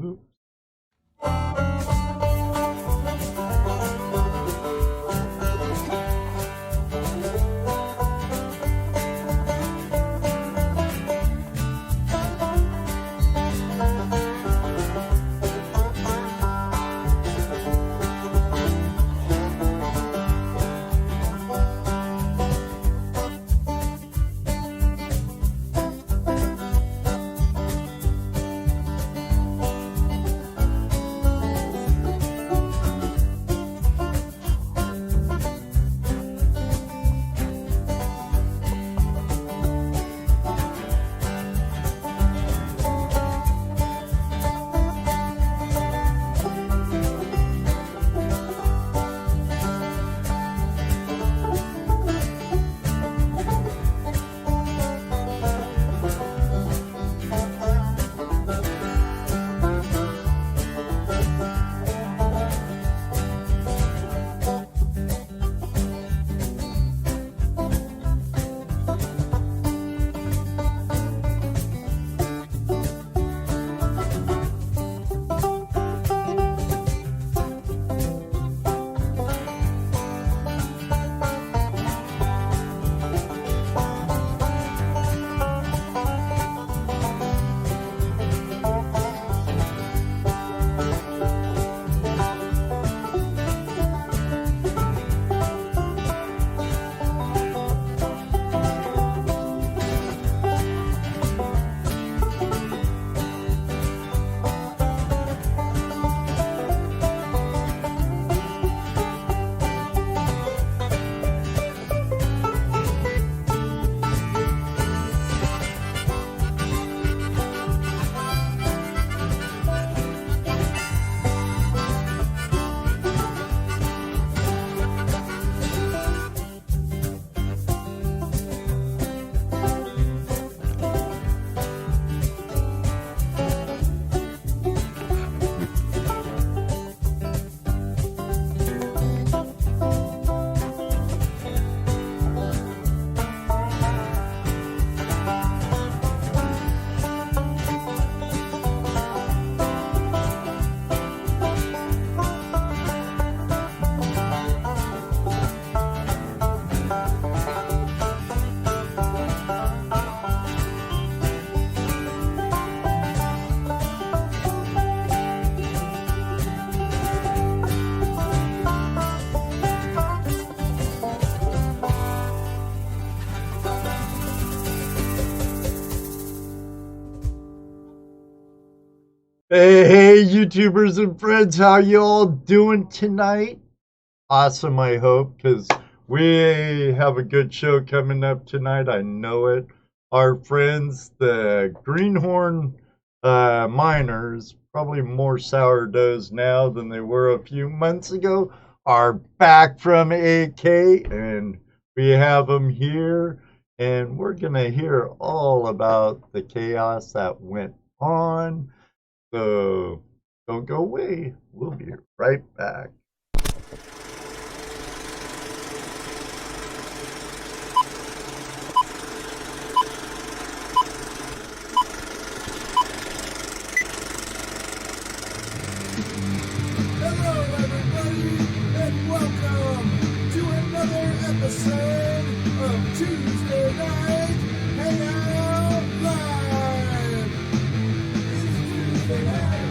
Oops. Hey, YouTubers and friends, how you all doing tonight? Awesome, I hope, because we have a good show coming up tonight. I know it. Our friends, the Greenhorn Miners, probably more sourdoughs now than they were a few months ago, are back from AK, and we have them here, and we're going to hear all about the chaos that went on. So don't go away. We'll be right back. Hello, everybody, and welcome to another episode of Tuesday Night Hangout Live. It's Tuesday night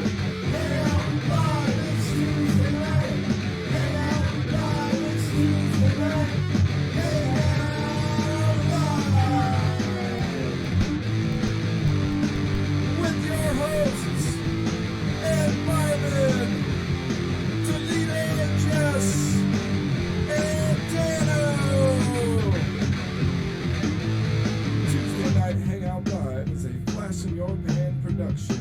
Hangout Live. It's Tuesday night Hangout Live. It's Tuesday night Hangout Live with your hosts and Marvin. Jess and Dano. Tuesday Night Hangout Live is a Flash in Your Pan production.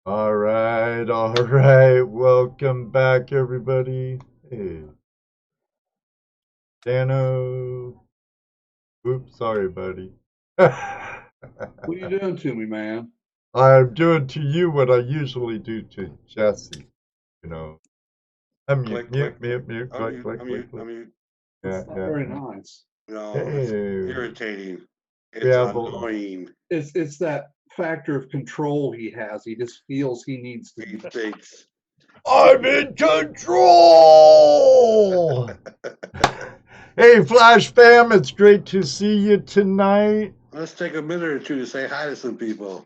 All right. Welcome back, everybody. Hey, Dano. Oops, sorry, buddy. What are you doing to me, man? I'm doing to you what I usually do to Jesse. You know, Click, mute, click. click, click. Unmute. Yeah, It's not very nice. No, it's Hey, irritating. we It's have annoying. It's that factor of control he has. He just feels he needs to. He thinks. I'm in control. Hey, Flash fam, it's great to see you tonight. Let's take a minute or two to say hi to some people.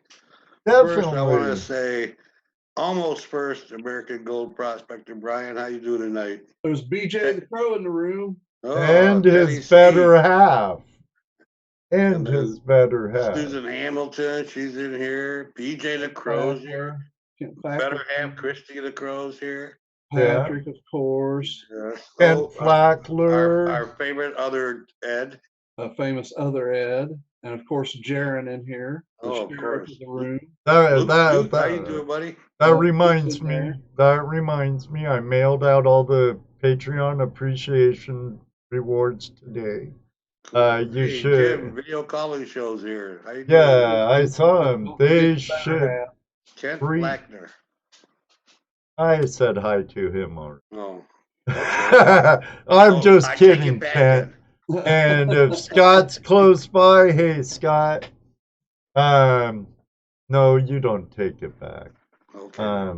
First, I want to Definitely. say almost first American Gold Prospector Brian. How you doing tonight? There's BJ the Crow in the room. Oh, And Teddy his C. better half. And then his better half. Susan Hamilton, she's in here. PJ the Crow's here. Better half Christy the Crow's here. Patrick, of course. Kent Flackler. Our favorite other Ed. A famous other Ed. And of course, Jaron in here. Oh, of course. In the room. Luke, how you doing, buddy? That reminds me. I mailed out all the Patreon appreciation rewards today. You should. Jim, video calling shows here. How you Yeah, doing? I saw them. They should. Kent Blackner. I said hi to him already. Oh. I'm just kidding, Kent. And if Scott's close by, hey Scott. No, you don't take it back. Okay.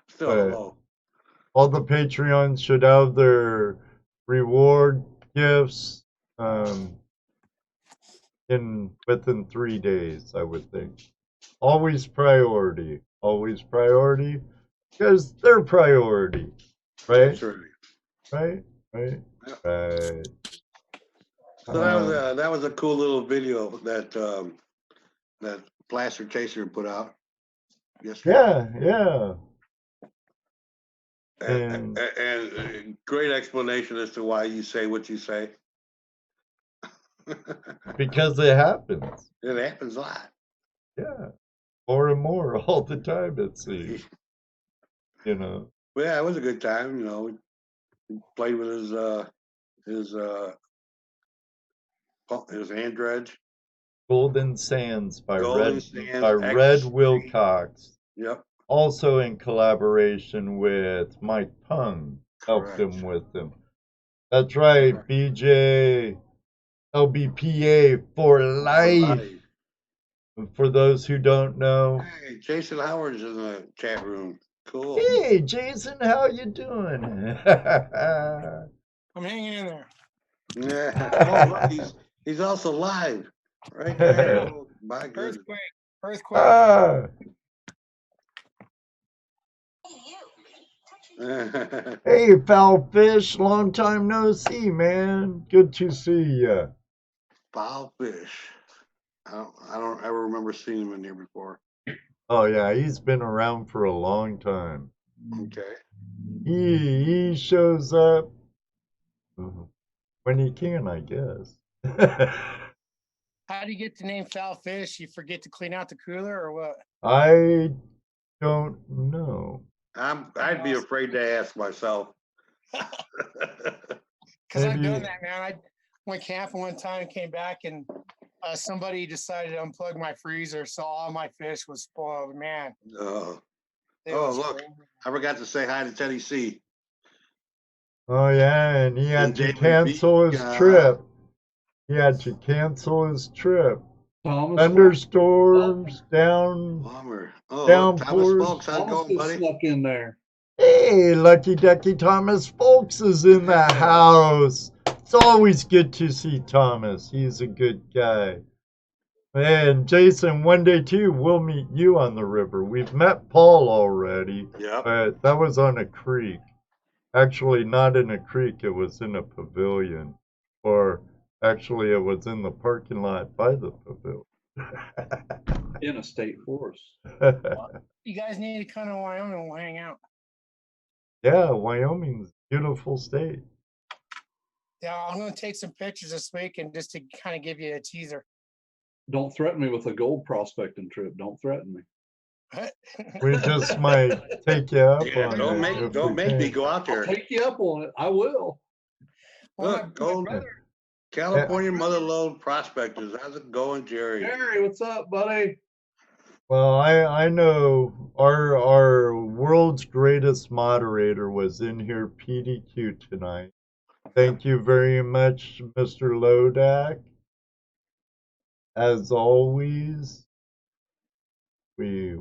Still hello. All the Patreons should have their reward gifts within 3 days, I would think. Always priority, because they're priority, right? That's right. Right. Yep. Right. So that was a cool little video that that Plaster Chaser put out yesterday. Yeah. And great explanation as to why you say what you say. Because it happens. It happens a lot. Yeah. More and more all the time, it seems. You know. Well, yeah, it was a good time. You know, he played with his hand dredge. Golden Sands by Red Red Wilcox. Yep. Also in collaboration with Mike Pung, helped him with them. That's right, BJ, LBPA for life. For those who don't know. Hey, Jason Howard's in the chat room. Cool. Hey, Jason, how you doing? I'm hanging in there. Yeah. Oh, look, he's also live right there. Oh, my goodness. Earthquake. Hey, Foul Fish, long time no see, man. Good to see ya. Foul Fish. I don't ever remember seeing him in here before. Oh yeah, he's been around for a long time. Okay. He shows up when he can, I guess. How do you get the name Foul Fish? You forget to clean out the cooler or what? I don't know. I'd be afraid to ask myself. Because I've done that, man. I went camping one time and came back, and somebody decided to unplug my freezer, so all my fish was spoiled, man. Oh, look, I forgot to say hi to Teddy C. Oh yeah, and he had to cancel his trip. Thunderstorms, downpours. Thomas Folks, how's it going, buddy? Snuck in there. Hey, Lucky Ducky Thomas Folks is in the house. It's always good to see Thomas. He's a good guy. And Jason, one day too, we'll meet you on the river. We've met Paul already. Yep. But that was on a creek. Actually, not in a creek. It was in a pavilion. Or actually, it was in the parking lot by the pavilion. In a state forest. You guys need to come to Wyoming and we'll hang out. Yeah, Wyoming's a beautiful state. Yeah, I'm going to take some pictures this week and just to kind of give you a teaser. Don't threaten me with a gold prospecting trip. Don't threaten me. We just might take you up on it. Don't make me go out there. I'll take you up on it. I will. Look, gold. California Motherlode Prospectors. How's it going, Jerry? Jerry, what's up, buddy? Well, I know our world's greatest moderator was in here, PDQ, tonight. Thank you very much, Mr. Lodak. As always, we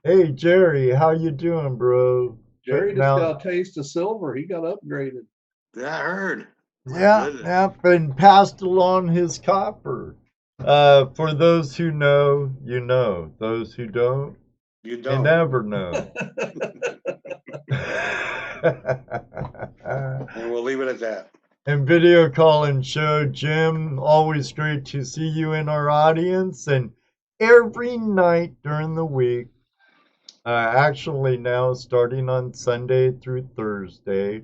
hey Jerry, how you doing, bro? Jerry Now, just got a taste of silver. He got upgraded. Yeah, I heard. My yeah, goodness. yeah, and passed along his copper. For those who know, you know. Those who don't, You they don't. never know. And we'll leave it at that. And video call and show, Jim, always great to see you in our audience. And every night during the week, actually now starting on Sunday through Thursday,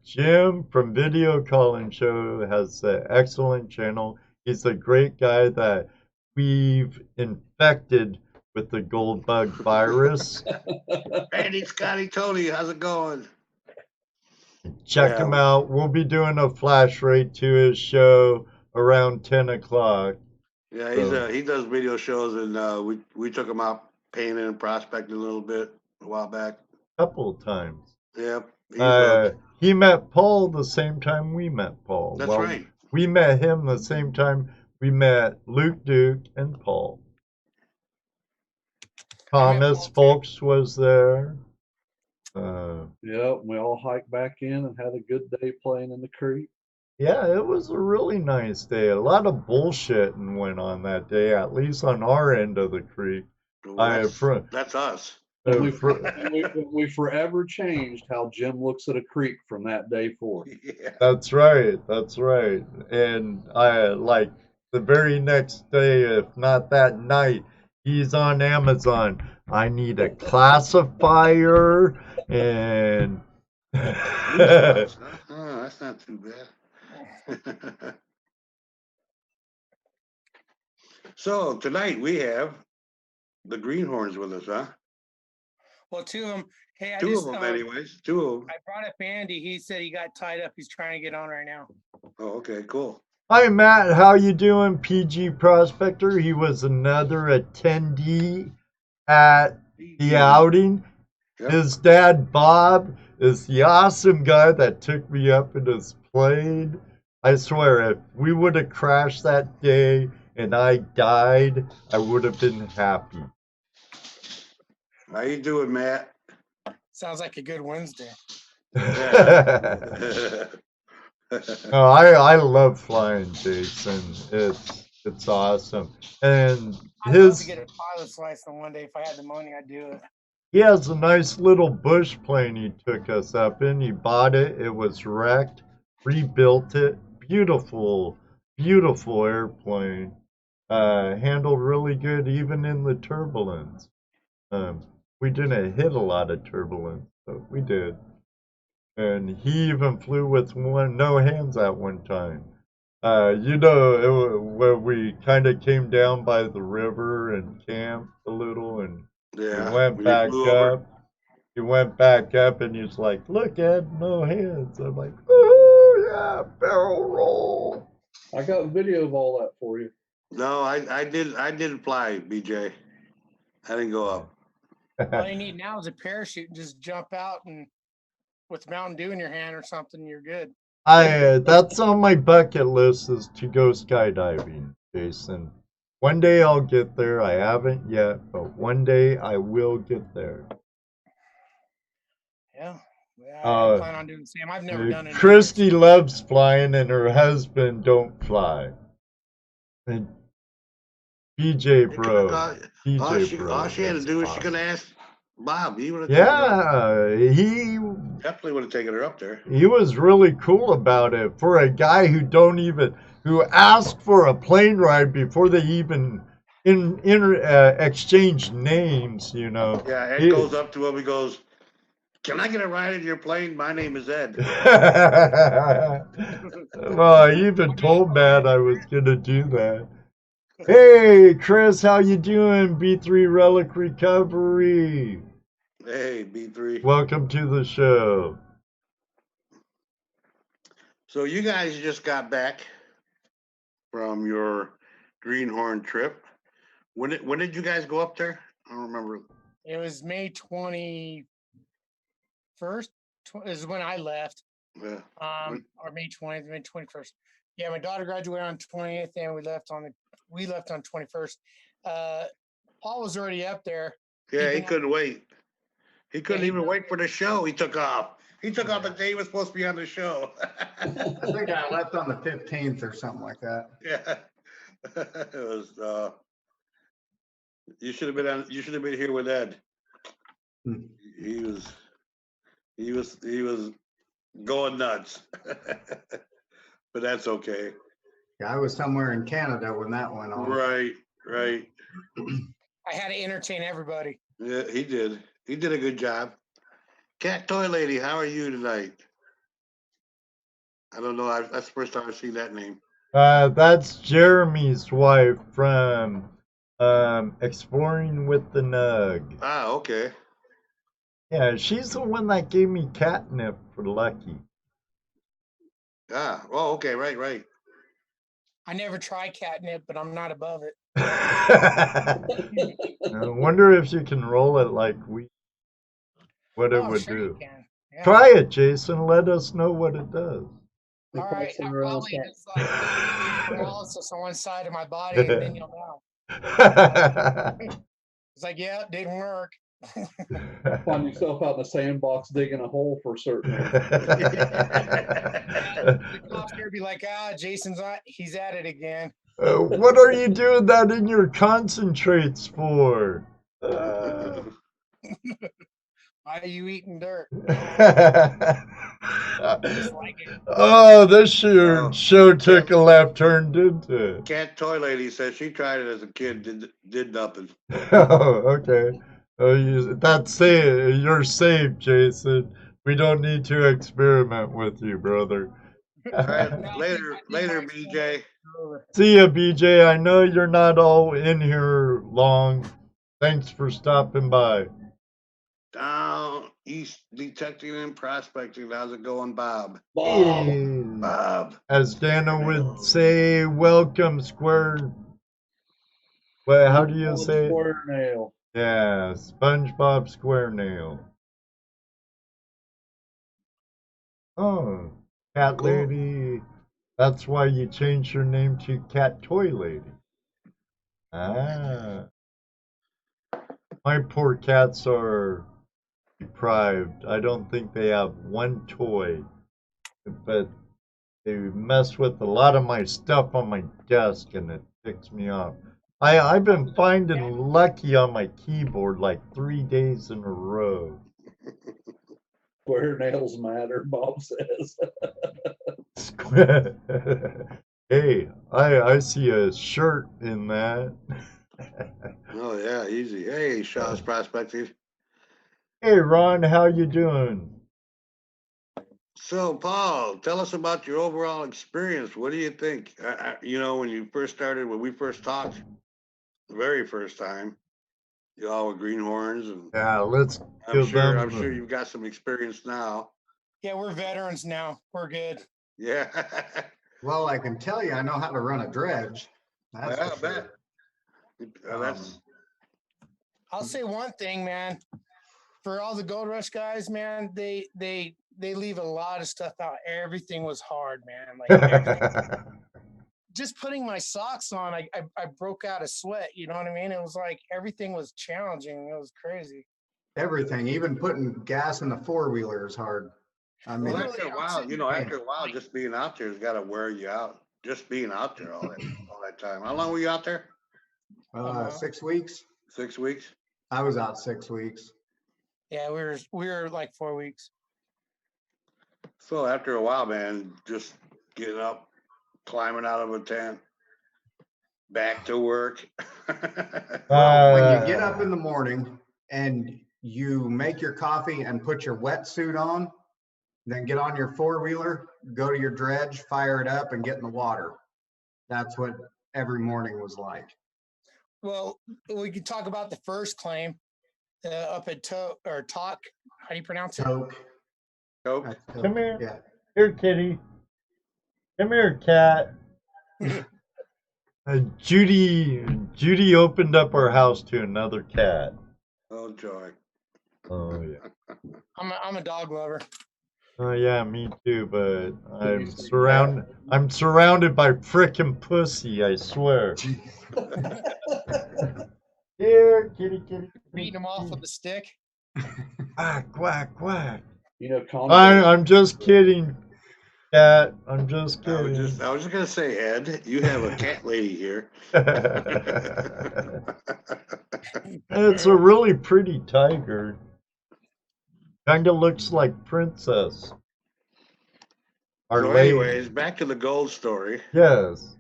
Jim from Video Call and Show has an excellent channel. He's a great guy that we've infected with the gold bug virus. Randy, Scotty, Tony, how's it going? Check him out. We'll be doing a flash rate to his show around 10 o'clock. Yeah, So, he does video shows, and we took him out painting and prospecting a little bit a while back. a couple of times. Yep. He met Paul the same time we met Paul. That's right. We met him the same time we met Luke Duke and Paul. Thomas Folks was there. Yeah, we all hiked back in and had a good day playing in the creek. Yeah, it was a really nice day. A lot of bullshitting went on that day, at least on our end of the creek. Well, that's us. We forever changed how Jim looks at a creek from that day forward. Yeah. That's right. That's right. And I like the very next day, if not that night, he's on Amazon. I need a classifier and Oh, that's not too bad. So tonight we have the Greenhorns with us, huh? Well, two of them. Hey, Two of them, anyways. Two of them. I brought up Andy. He said he got tied up. He's trying to get on right now. Oh, okay, cool. Hi Matt, how you doing? PG Prospector. He was another attendee at the outing. Yep. His dad Bob is the awesome guy that took me up in his plane. I swear, if we would have crashed that day and I died, I would have been happy. How you doing, Matt? Sounds like a good Wednesday. Oh, I love flying, Jason. It's awesome. And I'd love to get a pilot's license one day. If I had the money, I'd do it. he has a nice little bush plane he took us up in. He bought it. It was wrecked. Rebuilt it. Beautiful, beautiful airplane. Handled really good even in the turbulence. We didn't hit a lot of turbulence, but we did. And he even flew with no hands at one time. Where we kind of came down by the river and camped a little, and Yeah. we went back up. He went back up, and he's like, "Look, Ed, no hands." I'm like, "Oh yeah, barrel roll." I got video of all that for you. No, I didn't fly, BJ. I didn't go up. All you need now is a parachute and just jump out, and with Mountain Dew in your hand or something, you're good. That's on my bucket list, is to go skydiving, Jason. One day I'll get there. I haven't yet, but one day I will get there. Yeah, I plan on doing the same. I've never done it. Christy loves flying, and her husband don't fly. And BJ bro, all she had to do is she could ask Bob. He would have. Yeah, he definitely would have taken her up there. He was really cool about it for a guy who asked for a plane ride before they even exchanged names. You know. Yeah, Ed goes up to him. He goes, "Can I get a ride in your plane? My name is Ed." Well, I even told Matt I was gonna do that. Hey, Chris, how you doing? B3 Relic Recovery. Hey, B3. Welcome to the show. So you guys just got back from your Greenhorn trip. When did you guys go up there? I don't remember. It was May 21st is when I left. Yeah. Or May 20th, May 21st. Yeah, my daughter graduated on 20th, and we left on 21st. Paul was already up there. Yeah, he couldn't wait. He couldn't even wait for the show. He took off. He took off the day he was supposed to be on the show. I think I left on the 15th or something like that. Yeah. It was you should have been here with Ed. Hmm. He was going nuts. But that's okay. Yeah, I was somewhere in Canada when that went on. Right. I had to entertain everybody. Yeah, he did. He did a good job. Cat Toy Lady, how are you tonight? I don't know. That's the first time I've seen that name. That's Jeremy's wife from Exploring with the Nug. Ah, okay. Yeah, she's the one that gave me catnip for Lucky. Ah, oh, okay, right. I never tried catnip, but I'm not above it. I wonder if you can roll it like what it would sure do. you can. Yeah. Try it, Jason. Let us know what it does. All right, I probably just like paralysis on one side of my body, and then you'll know. It's like, yeah, it didn't work. Find yourself out in the sandbox digging a hole for certain. The cops here be like, he's at it again. What are you doing that in your concentrates for? Why are you eating dirt? Just like it. Oh, this show took a left turn, didn't it? Cat Toy Lady says she tried it as a kid, did nothing. Oh, okay. That's it. You're safe, Jason. We don't need to experiment with you, brother. All right, later, BJ. See ya, BJ. I know you're not all in here long. Thanks for stopping by. Down east detecting and prospecting. How's it going, Bob? Hey. Bob. As Dana would say, welcome, Square. Well, how do you say it? Square nail. Yeah, SpongeBob SquareNail. Oh, Cat Cool. Lady. That's why you changed your name to Cat Toy Lady. Ah. My poor cats are deprived. I don't think they have one toy, but they mess with a lot of my stuff on my desk, and it ticks me off. I've been finding Lucky on my keyboard like 3 days in a row. Square nails matter, Bob says. Hey, I see a shirt in that. Oh yeah, easy. Hey, Shaw's prospecting. Hey, Ron, how you doing? So, Paul, tell us about your overall experience. What do you think? When you first started, when we first talked, the very first time, you all were greenhorns, and Yeah, let's I'm sure you've got some experience now. Yeah, we're veterans now. We're good. Yeah. Well, I can tell you, I know how to run a dredge. That's Yeah, for I sure. That's I'll say one thing, man. For all the Gold Rush guys, man, they leave a lot of stuff out. Everything was hard, man. Like just putting my socks on, I broke out a sweat. You know what I mean? It was like everything was challenging. It was crazy. Everything, even putting gas in the four-wheeler is hard. I mean, well, after a while, just being out there has got to wear you out. Just being out there all that time. How long were you out there? 6 weeks. 6 weeks. I was out 6 weeks. Yeah, we were like 4 weeks. So after a while, man, just getting up, climbing out of a tent, back to work. Well, when you get up in the morning and you make your coffee and put your wetsuit on, then get on your four-wheeler, go to your dredge, fire it up, and get in the water. That's what every morning was like. Well, we could talk about the first claim up at Talk. How do you pronounce it? Toke. Nope. Come here. Yeah. Here, kitty. Come here, cat. Judy opened up our house to another cat. Oh, joy. Oh yeah. I'm a dog lover. Oh yeah, me too. But You say cat. I'm surrounded by frickin' pussy. I swear. Here, kitty, kitty. Beating them off with a stick. Quack, quack, quack. You know, condoms. I'm just kidding, cat. I'm just kidding. I was just gonna say, Ed, you have a cat lady here. It's a really pretty tiger. Kind of looks like Princess. Our So, lady. anyways, back to the gold story. Yes.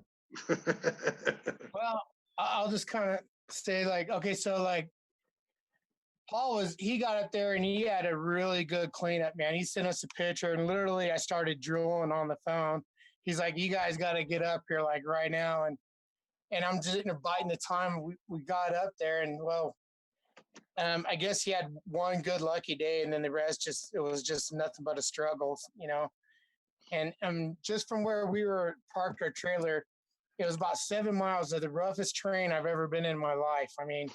Well, I'll just kind of say like, okay, so like Paul he got up there and he had a really good cleanup, man. He sent us a picture and literally I started drooling on the phone. He's like, you guys got to get up here like right now. And I'm just biting the time we got up there and well, I guess he had one good lucky day and then the rest it was just nothing but a struggle, you know. And just from where we were parked our trailer, it was about 7 miles of the roughest terrain I've ever been in my life. I mean,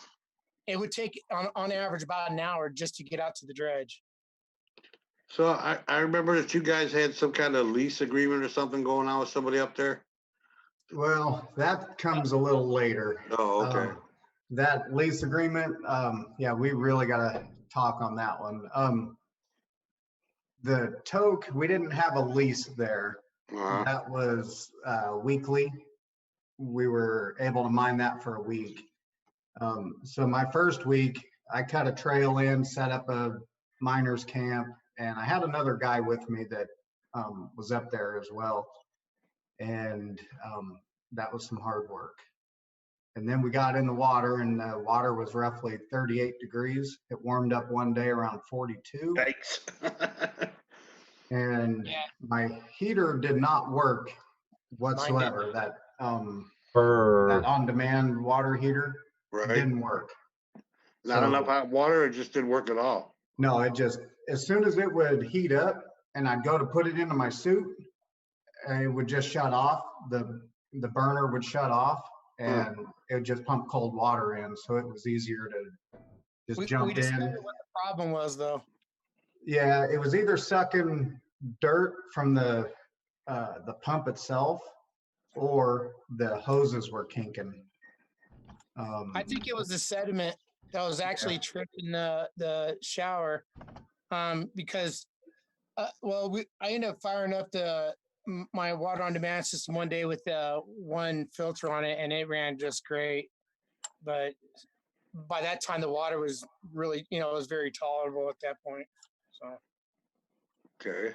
it would take on average about an hour just to get out to the dredge. So I remember that you guys had some kind of lease agreement or something going on with somebody up there. Well, that comes a little later. Oh, okay. That lease agreement, yeah, we really got to talk on that one. The toke, we didn't have a lease there. Uh-huh. That was weekly. We were able to mine that for a week. So my first week, I cut a trail in, set up a miner's camp, and I had another guy with me that was up there as well. And that was some hard work. And then we got in the water, and the water was roughly 38 degrees. It warmed up one day around 42. Thanks. And my heater did not work whatsoever. That on-demand water heater didn't work. Not enough hot water, it just didn't work at all. No, it just, as soon as it would heat up and I'd go to put it into my suit, it would just shut off. The burner would shut off and it would just pump cold water in. So it was easier to just jump in. We discovered what the problem was though. Yeah, it was either sucking dirt from the pump itself or the hoses were kinking. I think it was the sediment that was actually tripping the shower because, I ended up firing up my water on demand system one day with one filter on it and it ran just great. But by that time, the water was really, it was very tolerable at that point. So. Okay.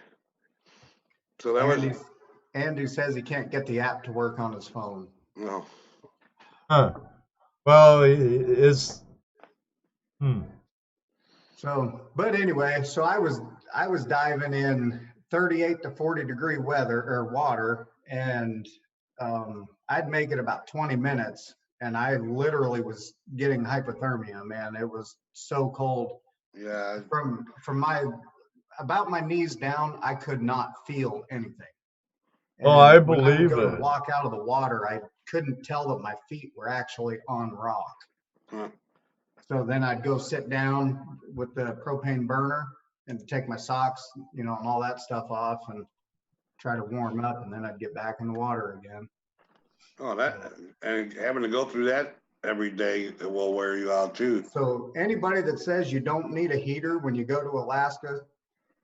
So that Andy says he can't get the app to work on his phone. No. Huh. Well, it's. So, but anyway, so I was diving in 38 to 40 degree weather or water, and I'd make it about 20 minutes, and I literally was getting hypothermia, man. It was so cold. Yeah. From about my knees down, I could not feel anything. And I believe when I would go it. to walk out of the water, I couldn't tell that my feet were actually on rock. Huh. So then I'd go sit down with the propane burner and take my socks, and all that stuff off and try to warm up, and then I'd get back in the water again. Oh, and having to go through that every day, it will wear you out too. So anybody that says you don't need a heater when you go to Alaska,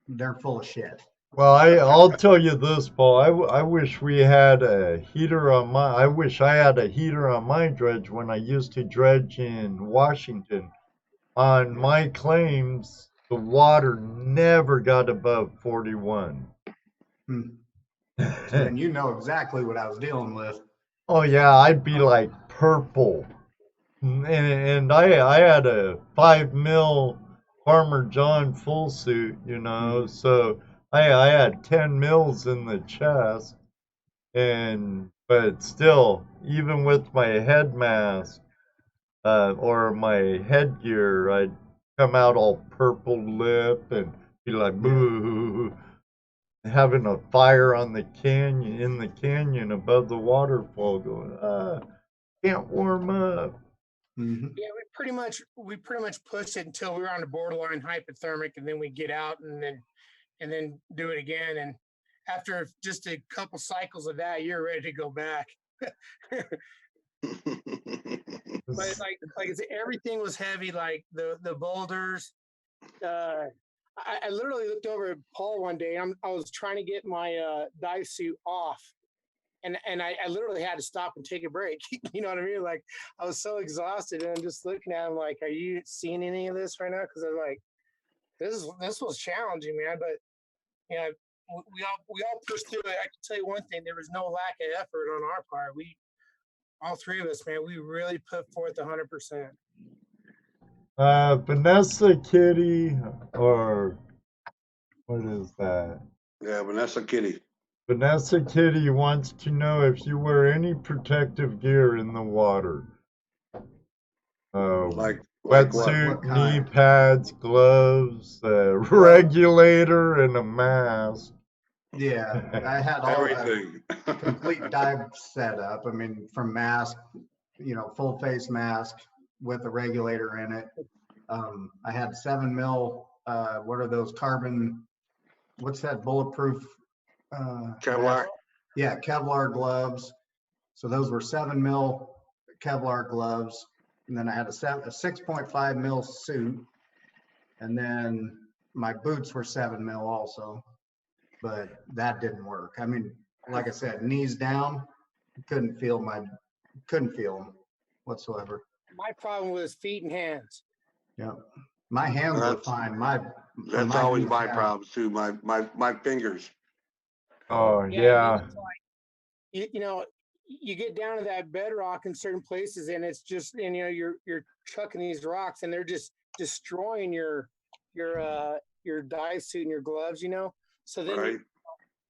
they're full of shit. Well, I'll tell you this, Paul. I wish we had a heater on I wish I had a heater on my dredge when I used to dredge in Washington. On my claims, the water never got above 41. So then you know exactly what I was dealing with. Oh yeah, I'd be like purple. And I had a 5 mil Farmer John full suit, so I had 10 mils in the chest, but still, even with my head mask or my headgear, I'd come out all purple lip and be like, boo, having a fire on in the canyon above the waterfall going, Can't warm up. Mhm. Yeah, we pretty much pushed it until we were on the borderline hypothermic, and then we get out and then do it again. And after just a couple cycles of that, you're ready to go back. But like I said, everything was heavy, like the boulders. I literally looked over at Paul one day. I was trying to get my dive suit off, and I literally had to stop and take a break. You know what I mean? Like I was so exhausted, and I'm just looking at him like, "Are you seeing any of this right now?" Because I was like, this was challenging, man. But you know, we all pushed through it. I can tell you one thing: there was no lack of effort on our part. We all three of us, man, we really put forth 100%. Vanessa Kitty, or what is that? Yeah, Vanessa Kitty. Vanessa Kitty wants to know if you wear any protective gear in the water. Like what? Wetsuit, What knee kind? pads, gloves, regulator, and a mask. Yeah, I had all a Everything. complete dive setup. I mean, from mask, full face mask with a regulator in it. I had 7 mil. What are those carbon? What's that bulletproof? Kevlar. Yeah, Kevlar gloves. So those were 7 mil Kevlar gloves, and then I had a 6.5 mil suit, and then my boots were 7 mil also, but that didn't work. I mean, like I said, knees down, couldn't feel them whatsoever. My problem was feet and hands. Yeah, my hands were fine. That's my always knees my down. problem too. My fingers. Oh, I mean, yeah. it's like, you know, you get down to that bedrock in certain places, and it's just, and you're chucking these rocks, and they're just destroying your dive suit and your gloves, So then Right.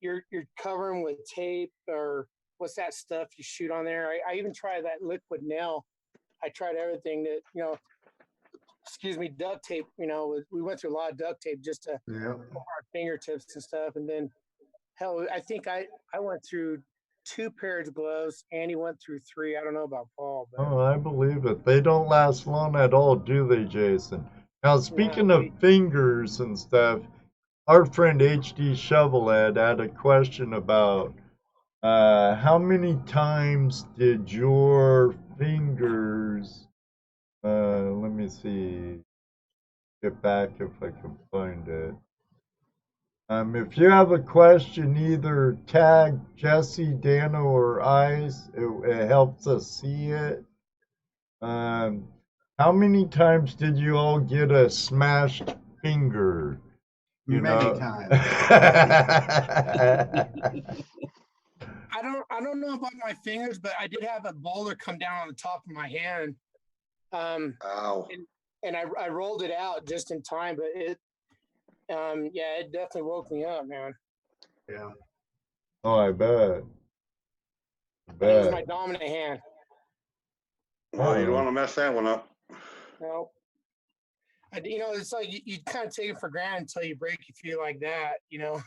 you're covering with tape, or what's that stuff you shoot on there? I even tried that liquid nail. I tried everything that, excuse me, duct tape. We went through a lot of duct tape just to Yeah. our fingertips and stuff. And then, hell, I think I went through 2 pairs of gloves. Andy went through 3. I don't know about Paul, but Oh, I believe it. They don't last long at all, do they, Jason? Now, speaking of fingers and stuff, our friend HD Shovelhead had a question about how many times did your fingers, let me see, get back if I can find it. If you have a question, either tag Jesse, Dano, or Ice. It helps us see it. How many times did you all get a smashed finger? Many times. I don't know about my fingers, but I did have a boulder come down on the top of my hand. Ow. And I rolled it out just in time, but it definitely woke me up, man. Yeah. Oh, I bet. But it was my dominant hand. Well, you don't want to mess that one up. No. It's like you kind of take it for granted until you break your feet like that, Yeah.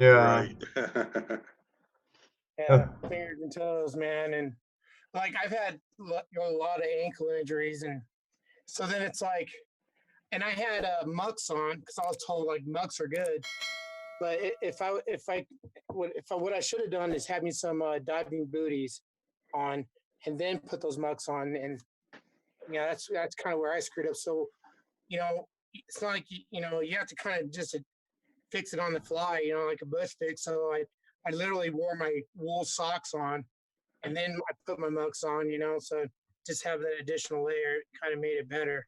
Right. Yeah, fingers and toes, man. And like I've had a lot of ankle injuries, and so then it's like, and I had mucks on because I was told like mucks are good. But what I should have done is have me some diving booties on, and then put those mucks on, and that's kind of where I screwed up. So, it's not like you have to kind of just fix it on the fly, like a bush fix. So I literally wore my wool socks on, and then I put my mucks on, so just have that additional layer kind of made it better.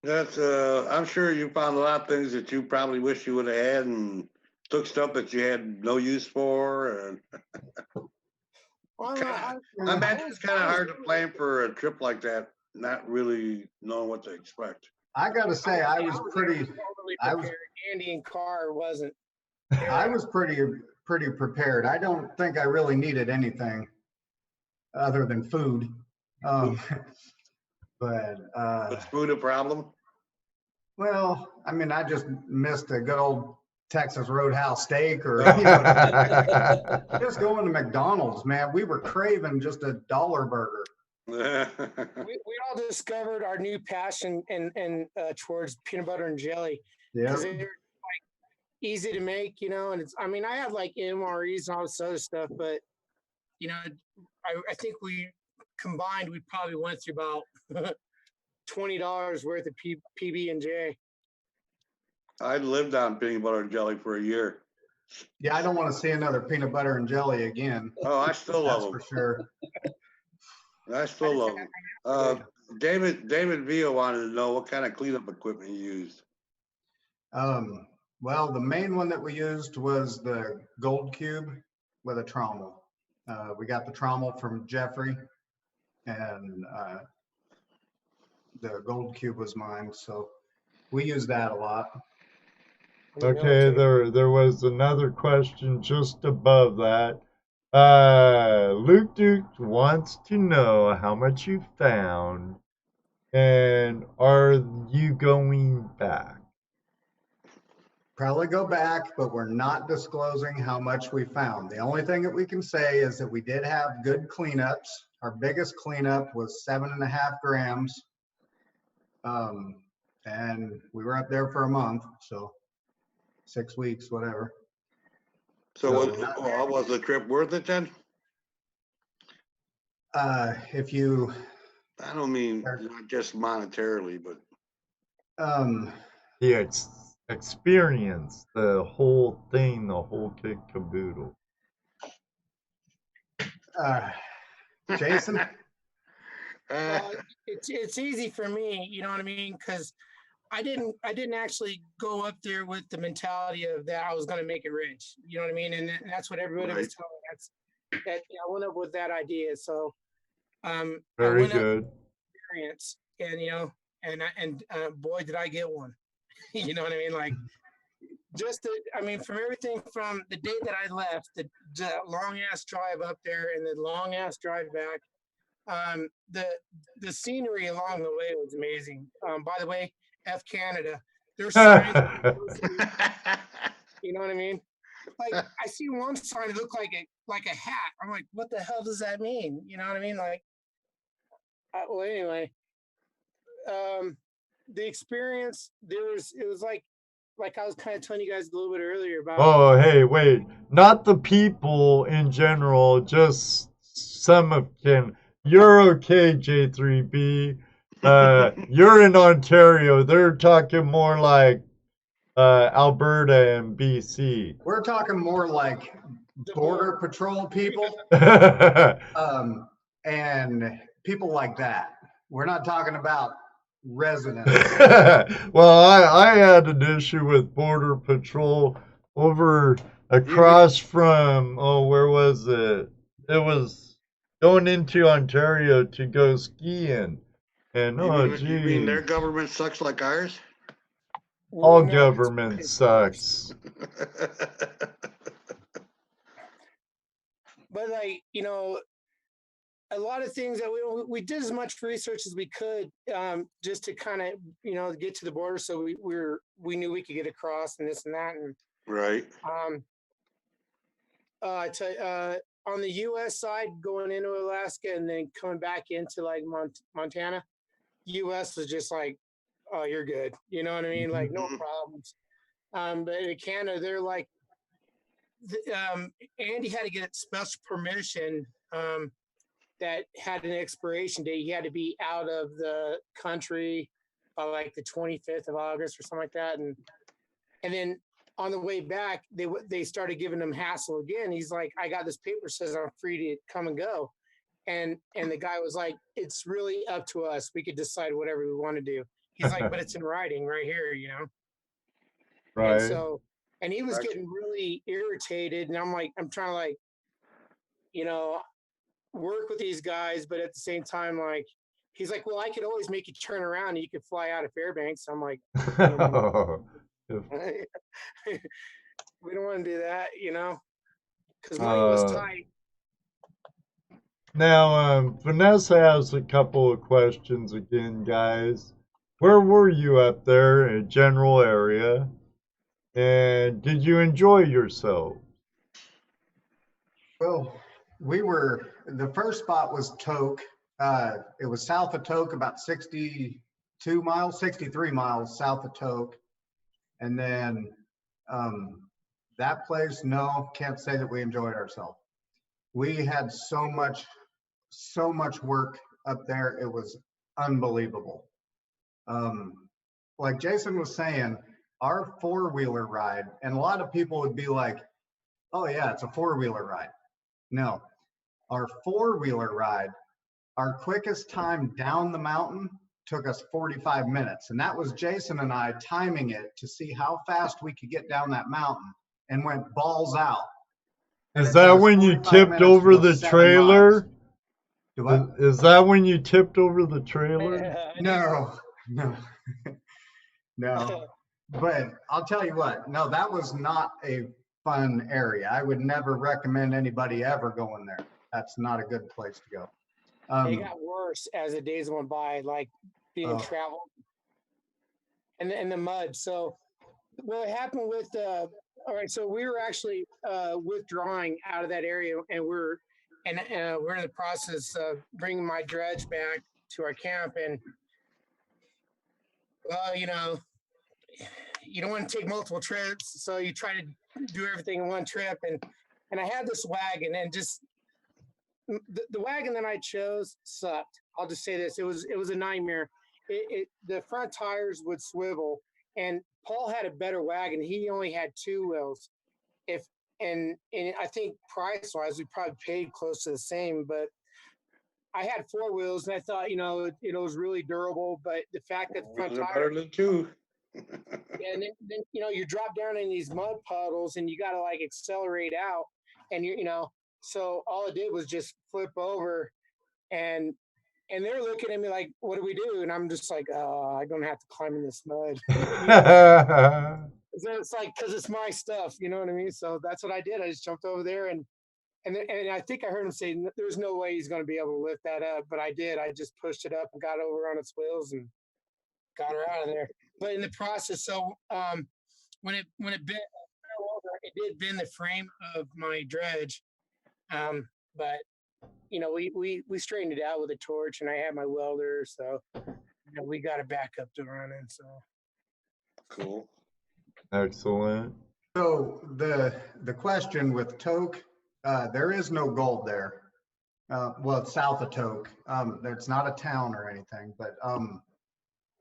That's I'm sure you found a lot of things that you probably wish you would have had, and took stuff that you had no use for. And Well, I imagine it's kind of hard to plan for a trip like that, not really knowing what to expect. I gotta say, I was pretty prepared. Andy and Carr wasn't. I was pretty prepared. I don't think I really needed anything other than food. But Was food a problem? well, I mean, I just missed a good old Texas Roadhouse steak or you know, just going to McDonald's, man. We were craving just a dollar burger. We all discovered our new passion and towards peanut butter and jelly Yeah. because they're like easy to make, you know. And it's, I mean, I have like MREs and all this other stuff, but you know, I think we combined, we probably went through about $20 worth of PB and J. I lived on peanut butter and jelly for a year. Yeah, I don't want to see another peanut butter and jelly again. Oh, I still That's love for them. sure. I still love them. David Villa wanted to know what kind of cleanup equipment you used. Well, the main one that we used was the Gold Cube with a trommel. We got the trommel from Jeffrey, and the Gold Cube was mine, so we use that a lot. Okay, there was another question just above that. Luke Duke wants to know how much you found, and are you going back? Probably go back, but we're not disclosing how much we found. The only thing that we can say is that we did have good cleanups. Our biggest cleanup was 7.5 grams. And we were up there for a month, so 6 weeks, whatever. So was the trip worth it then? If you, I don't mean not just monetarily, but The experience, the whole thing, the whole kit caboodle. Jason? It's easy for me, you know what I mean? Because I didn't actually go up there with the mentality of that I was going to make it rich. You know what I mean? And that's what everybody was telling me. That I went up with that idea. So Very good. Experience, and you know, and boy, did I get one. You know what I mean? Like I mean, from everything from the day that I left, the long ass drive up there and the long ass drive back. The scenery along the way was amazing. By the way, F Canada, there's signs. You know what I mean? Like I see one sign that looked like a hat. I'm like, what the hell does that mean? You know what I mean? Like, well, anyway, the experience it was like I was kind of telling you guys a little bit earlier about. Oh, hey, wait! Not the people in general, just some of Ken. You're okay, J3B. You're in Ontario. They're talking more like Alberta and BC. We're talking more like Border Patrol people and people like that. We're not talking about residents. Well, I had an issue with Border Patrol over across from, where was it? It was going into Ontario to go skiing. And you mean their government sucks like ours? All government sucks. But like, you know, a lot of things that we did as much research as we could, just to kind of, you know, get to the border. So we knew we could get across and this and that. And right. On the U.S. side, going into Alaska and then coming back into like Montana, U.S. was just like, oh, you're good. You know what I mean? Like no problems. But in Canada, they're like, Andy had to get special permission that had an expiration date. He had to be out of the country by like the 25th of August or something like that. And then on the way back, they started giving him hassle again. He's like, I got this paper says I'm free to come and go. And the guy was like, it's really up to us. We could decide whatever we want to do. He's like, but it's in writing right here, you know? Right. And so, and he was getting really irritated. And I'm like, I'm trying to like, you know, work with these guys, but at the same time, like, he's like, well, I could always make you turn around and you could fly out of Fairbanks. I'm like, we don't want to do that, you know, because money was tight. Now, Vanessa has a couple of questions again, guys. Where were you up there in a general area? And did you enjoy yourself? Well, the first spot was Toke. It was south of Toke, about 62 miles, 63 miles south of Toke. And then that place, no, can't say that we enjoyed ourselves. We had so much work up there. It was unbelievable. Like Jason was saying, our four-wheeler ride, and a lot of people would be like, oh yeah, it's a four-wheeler ride. No, our four-wheeler ride, our quickest time down the mountain took us 45 minutes. And that was Jason and I timing it to see how fast we could get down that mountain, and went balls out. And Is it that took us when you 45 tipped minutes to over go the 7 miles. trailer? Do what? Is that when you tipped over the trailer? No, no, no. But I'll tell you what, no, that was not a fun area. I would never recommend anybody ever going there. That's not a good place to go. It got worse as the days went by, like being traveled and the mud. So what happened with all right, so we were actually withdrawing out of that area, and we're in the process of bringing my dredge back to our camp. And well, you don't want to take multiple trips, so you try to do everything in one trip. And I had this wagon, and just the wagon that I chose sucked. I'll just say this: it was a nightmare. The front tires would swivel, and Paul had a better wagon. He only had two wheels. And I think price wise, we probably paid close to the same. But I had four wheels, and I thought, it was really durable. But the fact that the front Those are tire, better than two. and then you drop down in these mud puddles, and you got to like accelerate out, and so all it did was just flip over, and they're looking at me like, what do we do? And I'm just like, I'm gonna have to climb in this mud. So it's like, because it's my stuff, you know what I mean? So that's what I did. I just jumped over there, and I think I heard him say there's no way he's going to be able to lift that up, but I did. I just pushed it up and got over on its wheels and got her out of there. But in the process, so when it bent over, it did bend the frame of my dredge, but we straightened it out with a torch, and I had my welder, so we got it back up to running. So Cool. Excellent. So the question with Toke, there is no gold there. Well, it's south of Toke. It's not a town or anything, but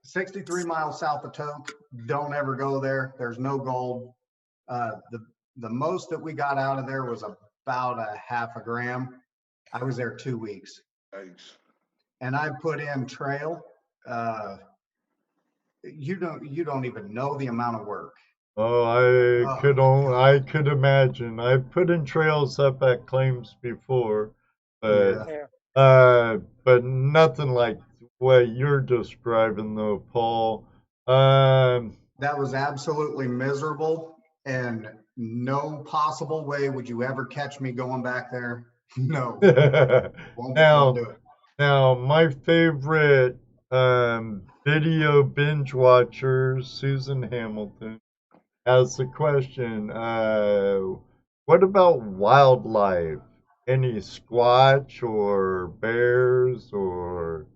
63 miles south of Toke, don't ever go there. There's no gold. The most that we got out of there was about a half a gram. I was there 2 weeks. Thanks. And I put in trail. You don't even know the amount of work. Oh, I could imagine. I put in trails up at claims before, but but nothing like what you're describing though, Paul. That was absolutely miserable, and no possible way would you ever catch me going back there. No, won't do it. Now my favorite video binge watcher, Susan Hamilton, as the question, what about wildlife? Any squatch or bears or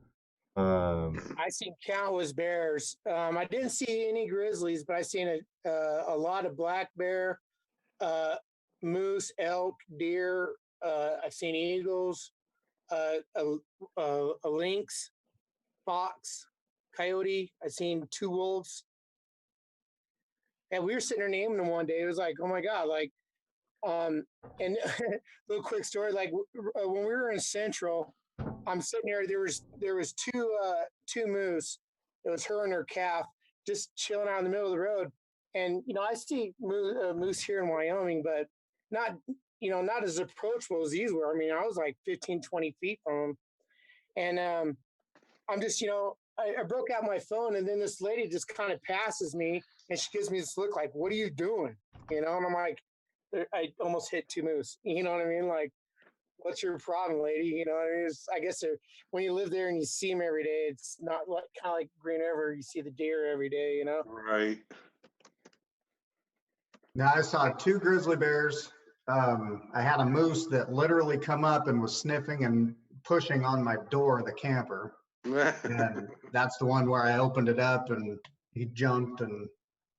I seen countless bears. I didn't see any grizzlies, but I seen a lot of black bear, moose, elk, deer. I've seen eagles, a lynx, fox, coyote. I've seen two wolves. And we were sitting there naming them one day. It was like, oh my God, like, and little quick story, like when we were in Central, I'm sitting there, there was two moose. It was her and her calf just chilling out in the middle of the road. And, I see moose here in Wyoming, but not, not as approachable as these were. I mean, I was like 15, 20 feet from them. And I'm just, I broke out my phone, and then this lady just kind of passes me, and she gives me this look like, what are you doing? And I'm like, I almost hit two moose. You know what I mean? Like, what's your problem, lady? You know what I mean? I guess when you live there and you see them every day, it's not kind of like Green River. You see the deer every day, Right. Now I saw 2 grizzly bears. I had a moose that literally come up and was sniffing and pushing on my door of the camper. And that's the one where I opened it up and he jumped and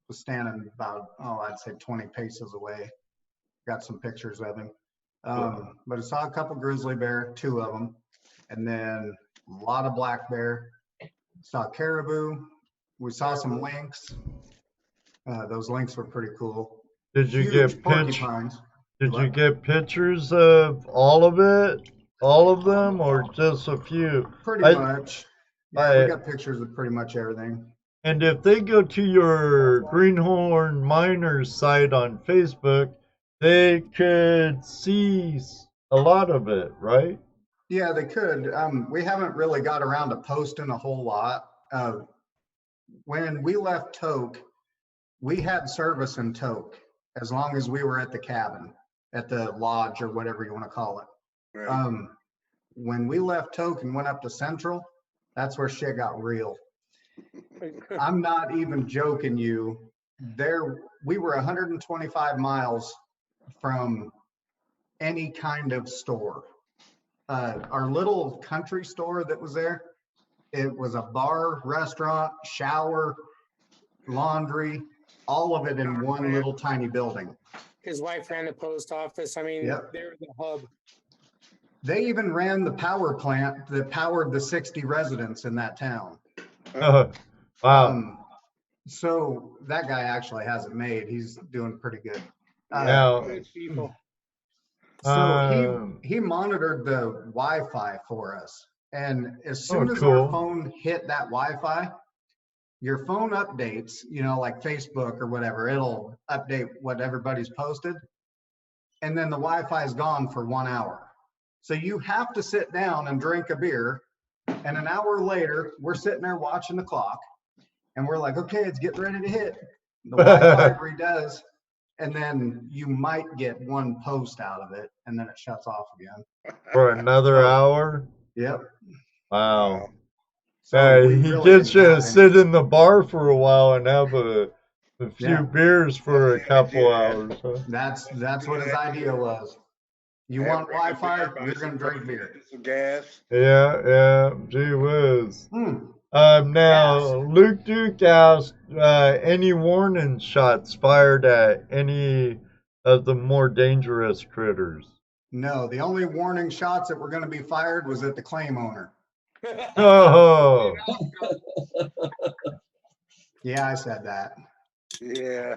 was standing about, I'd say 20 paces away. Got some pictures of him. But I saw a couple grizzly bear, 2 of them, and then a lot of black bear. Saw caribou. We saw some lynx. Those lynx were pretty cool. Did you Huge get porcupines. Did you get pictures of all of it, all of them, or just a few? Pretty much. Yeah, I- we got pictures of pretty much everything. And if they go to your Greenhorn Miners site on Facebook, they could see a lot of it, right? Yeah, they could. We haven't really got around to posting a whole lot. When we left Toke, we had service in Toke as long as we were at the cabin, at the lodge or whatever you want to call it. Right. When we left Toke and went up to Central, that's where shit got real. I'm not even joking you. We were 125 miles from any kind of store. Our little country store that was there, it was a bar, restaurant, shower, laundry, all of it in one little tiny building. His wife ran the post office. I mean, Yep. they're the hub. They even ran the power plant that powered the 60 residents in that town. Wow. So that guy actually has it made. He's doing pretty good. Now, Good people. So he monitored the Wi-Fi for us. And as soon as our phone hit that Wi-Fi, your phone updates, like Facebook or whatever, it'll update what everybody's posted. And then the Wi-Fi is gone for 1 hour. So you have to sit down and drink a beer. And an hour later, we're sitting there watching the clock. And we're like, okay, it's getting ready to hit. The Wi-Fi redoes. And then you might get one post out of it, and then it shuts off again. For another hour? Yep. Wow. So we he really gets didn't you to have sit in the bar for a while and have a few Yeah. beers for a couple hours. Huh? That's what his idea was. You want Wi-Fi, you're going to drink beer. Some gas. Yeah, gee whiz. Hmm. Now, Luke Duke asked, any warning shots fired at any of the more dangerous critters? No, the only warning shots that were going to be fired was at the claim owner. Oh, Yeah, I said that. Yeah,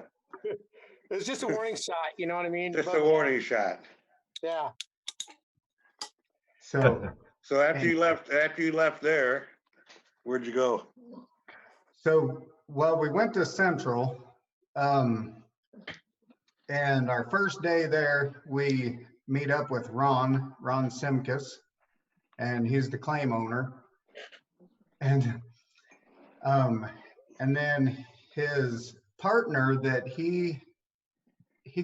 It's just a warning shot. You know what I mean? just But, a warning shot. yeah. So, So after you left there, where'd you go? Well, we went to Central, and our first day there, we meet up with Ron Simkus, and he's the claim owner. And then his partner that he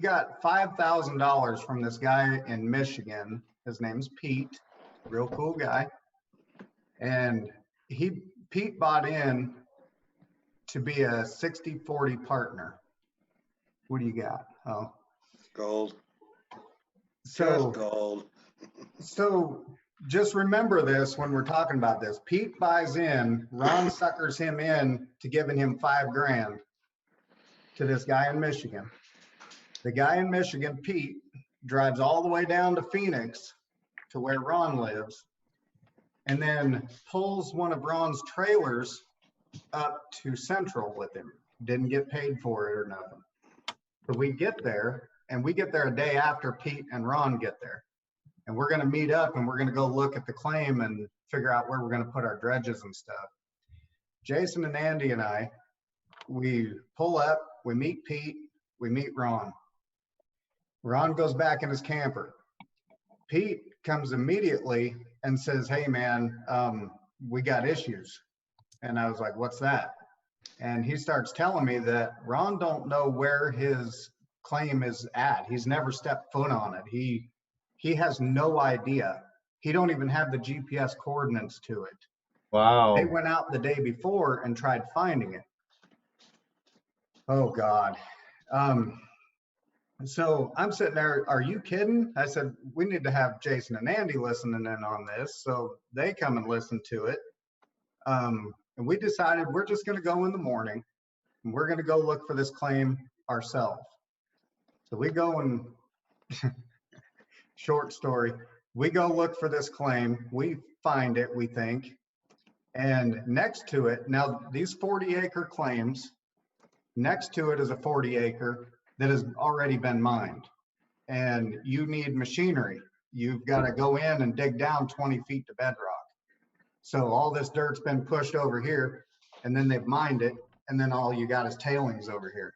got $5,000 from this guy in Michigan. His name's Pete, real cool guy. And Pete bought in to be a 60-40 partner. What do you got? Oh, Gold. so Just gold. So just remember this when we're talking about this. Pete buys in, Ron suckers him in to giving him $5,000 to this guy in Michigan. The guy in Michigan, Pete, drives all the way down to Phoenix to where Ron lives, and then pulls one of Ron's trailers up to Central with him. Didn't get paid for it or nothing. So we get there, and we get there a day after Pete and Ron get there. And we're going to meet up and we're going to go look at the claim and figure out where we're going to put our dredges and stuff. Jason and Andy and I, we pull up, we meet Pete, we meet Ron. Ron goes back in his camper. Pete comes immediately and says, hey man, we got issues. And I was like, what's that? And he starts telling me that Ron don't know where his claim is at. He's never stepped foot on it. He has no idea. He don't even have the GPS coordinates to it. wow. They went out the day before and tried finding it. Oh God. So I'm sitting there, are you kidding? I said, we need to have Jason and Andy listening in on this. So they come and listen to it. And we decided we're just going to go in the morning and we're going to go look for this claim ourselves. So we go and short story, we go look for this claim. We find it, we think. And next to it, now these 40-acre claims, next to it is a 40-acre that has already been mined. And you need machinery. You've got to go in and dig down 20 feet to bedrock. So all this dirt's been pushed over here, and then they've mined it, and then all you got is tailings over here.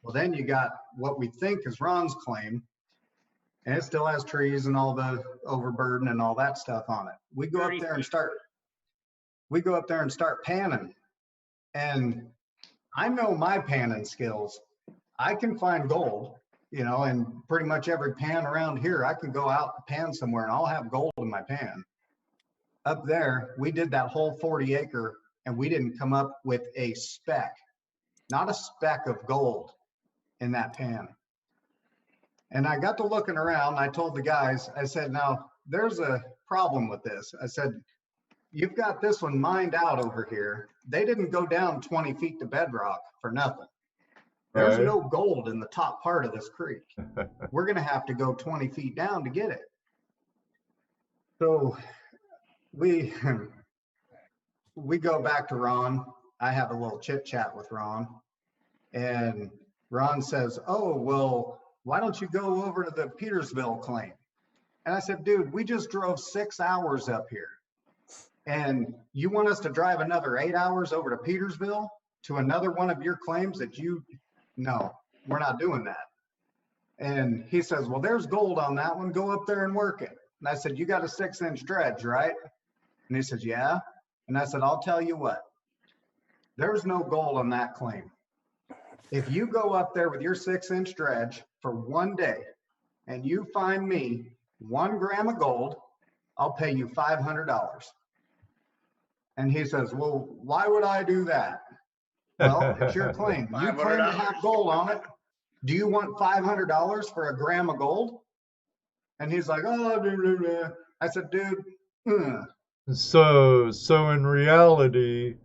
Well, then you got what we think is Ron's claim, and it still has trees and all the overburden and all that stuff on it. We go up there and start panning, and I know my panning skills. I can find gold, you know, and pretty much every pan around here, I can go out and pan somewhere and I'll have gold in my pan. Up there, we did that whole 40-acre and we didn't come up with a speck, not a speck of gold in that pan. And I got to looking around. I told the guys, I said, now there's a problem with this. I said, you've got this one mined out over here. They didn't go down 20 feet to bedrock for nothing. There's no gold in the top part of this creek. We're going to have to go 20 feet down to get it. So we go back to Ron. I have a little chit chat with Ron, and Ron says, oh, well, why don't you go over to the Petersville claim? And I said, dude, we just drove 6 hours up here. And you want us to drive another 8 hours over to Petersville to another one of your claims that no, we're not doing that. And he says, well, there's gold on that one. Go up there and work it. And I said, you got a 6-inch dredge, right? And he says, yeah. And I said, I'll tell you what, there's no gold on that claim. If you go up there with your 6-inch dredge for one day and you find me 1 gram of gold, I'll pay you $500. And he says, well, why would I do that? Well, it's your claim. You claim to have gold on it. Do you want $500 for 1 gram of gold? And he's like, oh, blah, blah, blah. I said, dude. So in reality,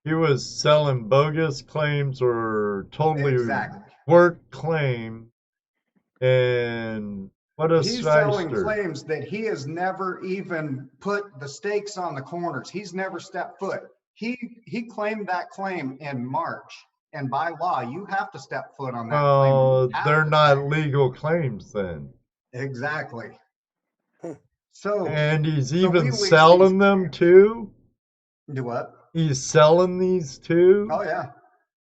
he was selling bogus claims or totally worked claim. And what a He's selling claims that he has never even put the stakes on the corners. He's never stepped foot. He claimed that claim in March, and by law, you have to step foot on that claim. Oh, they're not legal claims then. Exactly. So, and he's even selling them too? Do what? He's selling these too? Oh, yeah.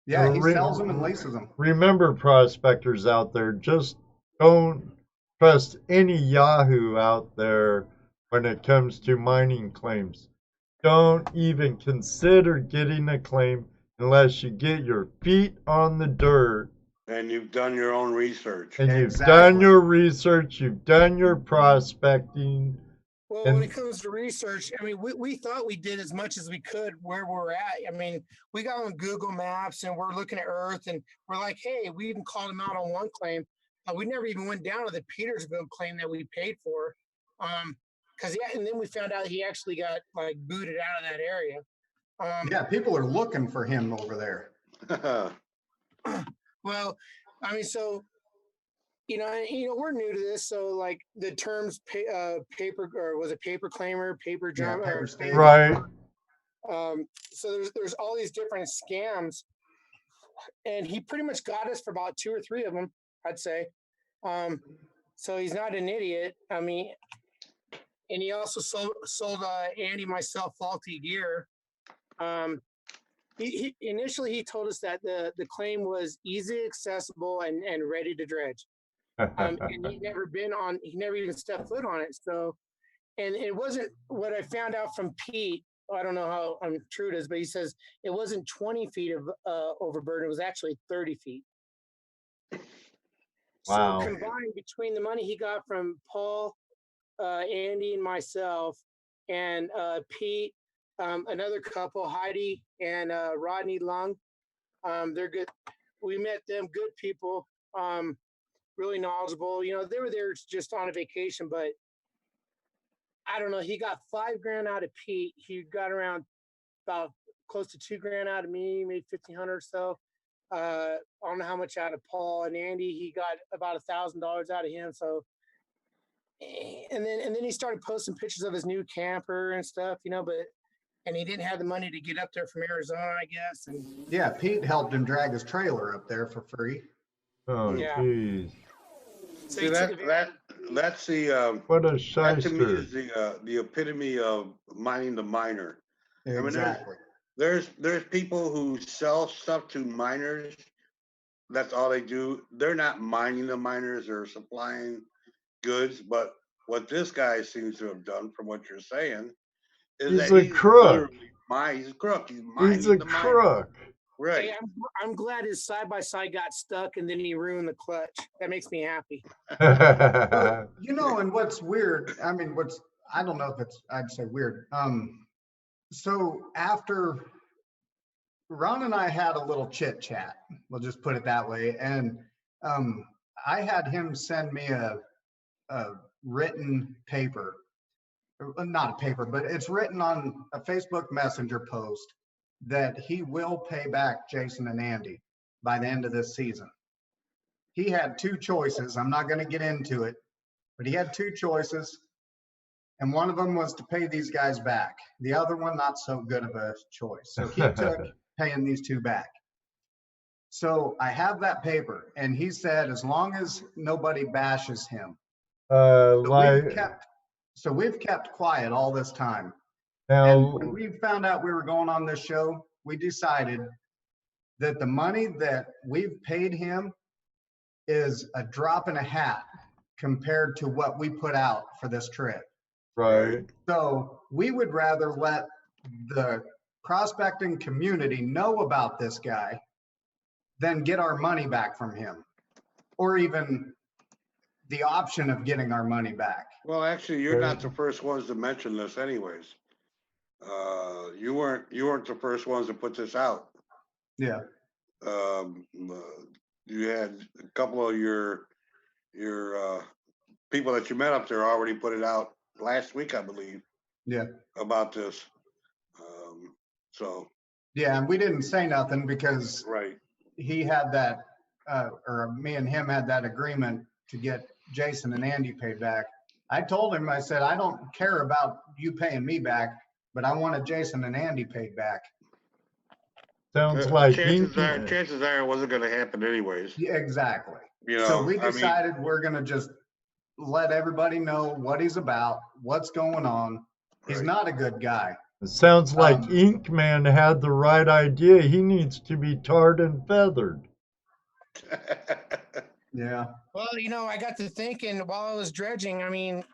Yeah, he sells them and leases them. Remember, prospectors out there, just don't trust any Yahoo out there when it comes to mining claims. Don't even consider getting a claim unless you get your feet on the dirt. And you've done your own research. And you've done your research, you've done your prospecting. Well, when it comes to research, I mean, we thought we did as much as we could where we're at. I mean, we got on Google Maps and we're looking at Earth and we're like, hey, we even called him out on one claim. We never even went down to the Petersville claim that we paid for. Because and then we found out he actually got like booted out of that area. Yeah, people are looking for him over there. Well, I mean, so we're new to this, so like the terms paper, or was it paper claimer, paper drum, right? So there's all these different scams, and he pretty much got us for about 2 or 3 of them, I'd say. So he's not an idiot. I mean, and he also sold Andy myself faulty gear. He initially told us that the claim was easy, accessible, and ready to dredge. And he never even stepped foot on it. So, and it wasn't what I found out from Pete. I don't know how true it is, but he says it wasn't 20 feet of overburden. It was actually 30 feet. Wow. So combined between the money he got from Paul, Andy, and myself, and Pete, another couple, Heidi and Rodney Lung, they're good. We met them, good people. really knowledgeable. You know, they were there just on a vacation, but I don't know. He got $5,000 out of Pete. He got around about close to $2,000 out of me, maybe 1,500 or so. I don't know how much out of Paul and Andy. He got about $1,000 out of him. So, and then he started posting pictures of his new camper and stuff, you know. And he didn't have the money to get up there from Arizona, I guess. And Yeah, Pete helped him drag his trailer up there for free. Oh, yeah. jeez. So See, that's the What a that to me shyster. is the epitome of mining the miner. mean, there's- Exactly. There's people who sell stuff to miners. That's all they do. They're not mining the miners or supplying goods. But what this guy seems to have done, from what you're saying, is He's that a he's crook. literally he's a crook. He's mining He's a the miner. crook. Right. Hey, I'm glad his side by side got stuck and then he ruined the clutch. That makes me happy. Well, you know, and what's weird, I mean, I don't know if I'd say weird. So after Ron and I had a little chit chat, we'll just put it that way. And I had him send me a written paper, not a paper, but it's written on a Facebook Messenger post that he will pay back Jason and Andy by the end of this season. He had two choices. I'm not going to get into it, but he had two choices. And one of them was to pay these guys back. The other one, not so good of a choice. So he took paying these two back. So I have that paper, and he said, as long as nobody bashes him. So we've kept quiet all this time. Now, Oh. And when we found out we were going on this show, we decided that the money that we've paid him is a drop in a hat compared to what we put out for this trip. right. So we would rather let the prospecting community know about this guy than get our money back from him, or even the option of getting our money back. Well, actually, you're not the first ones to mention this, anyways. You weren't the first ones to put this out. Yeah. You had a couple of your people that you met up there already put it out last week, I believe. Yeah. About this. So. Yeah, and we didn't say nothing because right. He had that, or me and him had that agreement to get Jason and Andy paid back. I told him, I said, I don't care about you paying me back, but I wanted Jason and Andy paid back. Sounds like chances are it wasn't going to happen anyways. Yeah, exactly. You know, so we decided we're going to just let everybody know what he's about, what's going on. He's not a good guy. It sounds like Inkman had the right idea. He needs to be tarred and feathered. Yeah. Well, you know, I got to thinking while I was dredging, I mean,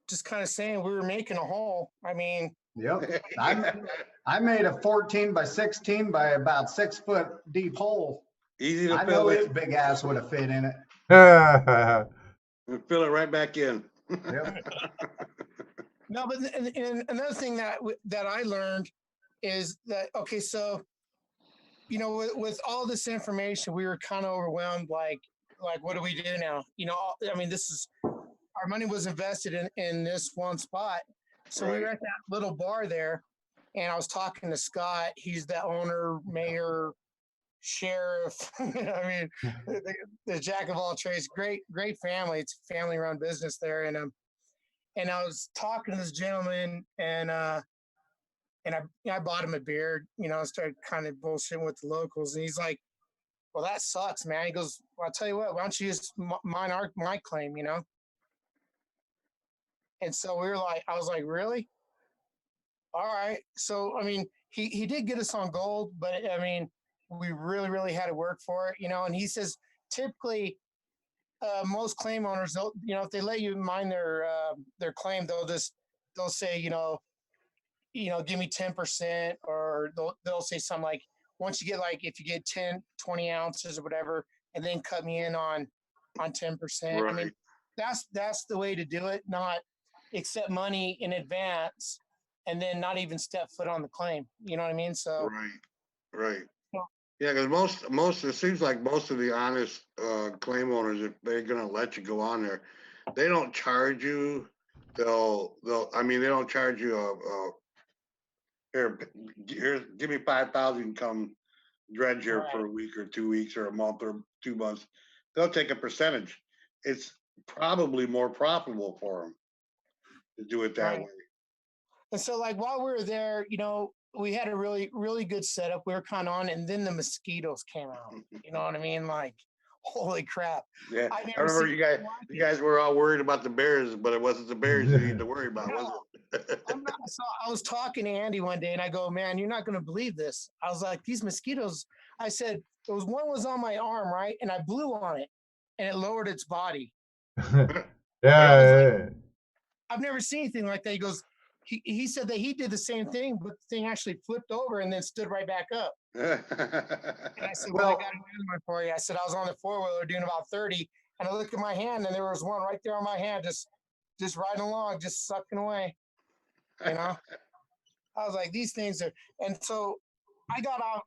just kind of saying we were making a hole. I mean, yep. I made a 14 by 16 by about 6 foot deep hole. Easy to I fill know it. his big ass would have fit in it. And fill it right back in. Yep. No, but and another thing that I learned is that, okay, so, you know, with all this information, we were kind of overwhelmed, like, what do we do now? You know, I mean, our money was invested in this one spot. So we were at that little bar there, and I was talking to Scott. He's the owner, mayor, sheriff. I mean, the jack of all trades. Great family. It's a family-run business there, and I was talking to this gentleman, and I bought him a beer. You know, I started kind of bullshitting with the locals, and he's like, "Well, that sucks, man." He goes, "Well, I'll tell you what. Why don't you just mine my claim, you know?" And so I was like, "Really? All right." So, I mean, he did get us on gold, but I mean, we really, really had to work for it, you know. And he says typically, most claim owners, you know, if they let you mine their claim, they'll say, you know, give me 10%, or they'll say something like, once you get, like, if you get 10, 20 ounces or whatever, and then cut me in on 10%. Right. I mean, that's the way to do it, not accept money in advance and then not even step foot on the claim. You know what I mean? So Right. Yeah, because it seems like most of the honest claim owners, if they're gonna let you go on there, they don't charge you. I mean, they don't charge you here, give me 5,000, come dredge here for a week or 2 weeks or a month or 2 months. They'll take a percentage. It's probably more profitable for them to do it that way. And so, like, while we were there, we had a really, really good setup. We were kind of on, and then the mosquitoes came out. You know what I mean? Like, holy crap! Yeah, I remember you guys were all worried about the bears, but it wasn't the bears you need to worry about, was it? So I was talking to Andy one day, and I go, "Man, you're not going to believe this." I was like, "These mosquitoes." I said, one was on my arm, right, and I blew on it, and it lowered its body. Yeah. I've never seen anything like that. He goes, he said that he did the same thing, but the thing actually flipped over and then stood right back up. And I said, well, I got another one for you. I said, I was on the 4-wheeler doing about 30, and I looked at my hand, and there was one right there on my hand, just riding along, just sucking away. I was like, these things are, and so I got off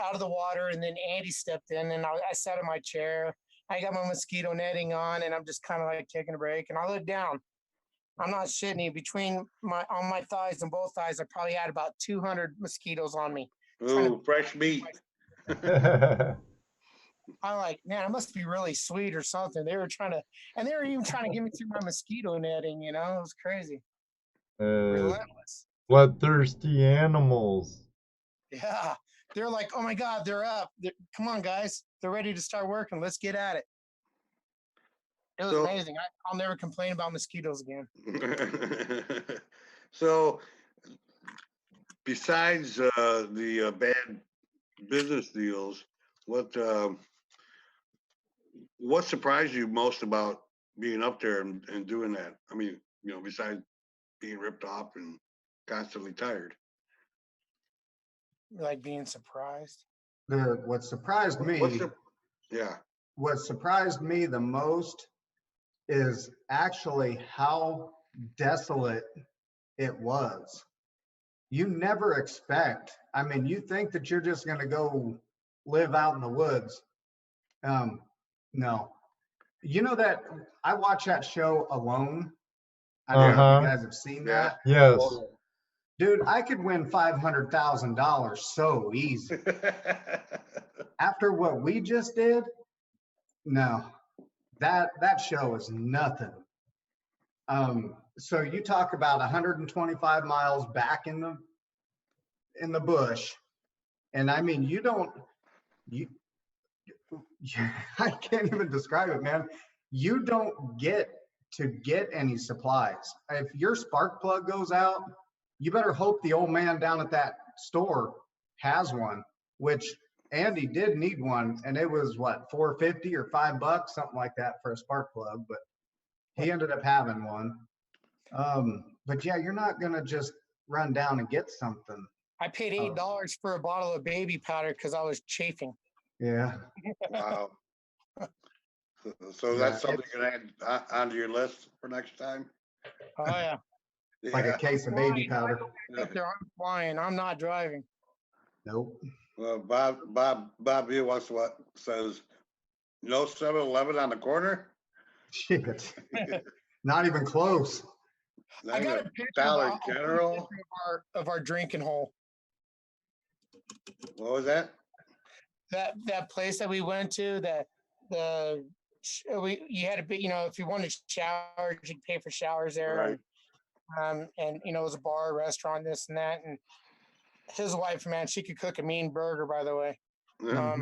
out of the water, and then Andy stepped in, and I sat in my chair. I got my mosquito netting on, and I'm just kind of like taking a break, and I looked down. I'm not shitting you. Between on my thighs and both thighs, I probably had about 200 mosquitoes on me. Ooh, fresh meat. I'm like, man, it must be really sweet or something. They were even trying to get me through my mosquito netting. It was crazy. Relentless. Bloodthirsty animals. Yeah, they're like, oh my God, they're up. Come on, guys, they're ready to start working. Let's get at it. It was amazing. I'll never complain about mosquitoes again. So, besides the bad business deals, what surprised you most about being up there and doing that? I mean, besides being ripped off and constantly tired. Like being surprised. What surprised me. What surprised me the most is actually how desolate it was. You never expect. I mean, you think that you're just going to go live out in the woods. No. You know that I watch that show Alone. I don't know if you guys have seen that. Yes. Dude, I could win $500,000 so easy. After what we just did, no. That show is nothing. So you talk about 125 miles back in the bush, and I mean I can't even describe it, man. You don't get to get any supplies. If your spark plug goes out, you better hope the old man down at that store has one, which Andy did need one, and it was what, $4.50 or $5, something like that for a spark plug, but he ended up having one. But yeah, you're not gonna just run down and get something. I paid $8 for a bottle of baby powder because I was chafing. Yeah. Wow. So that's something you can add onto your list for next time. Oh yeah. Like a case of baby powder. Up there, I'm flying. I'm not driving. Nope. Well, Bob here says no 7-Eleven on the corner. Shit. Not even close. I got a picture Dollar General of our drinking hole. What was that? That place that we went to, you had to be, if you wanted showers, you pay for showers there. Right. And it was a bar, restaurant, this and that. And his wife, man, she could cook a mean burger, by the way. But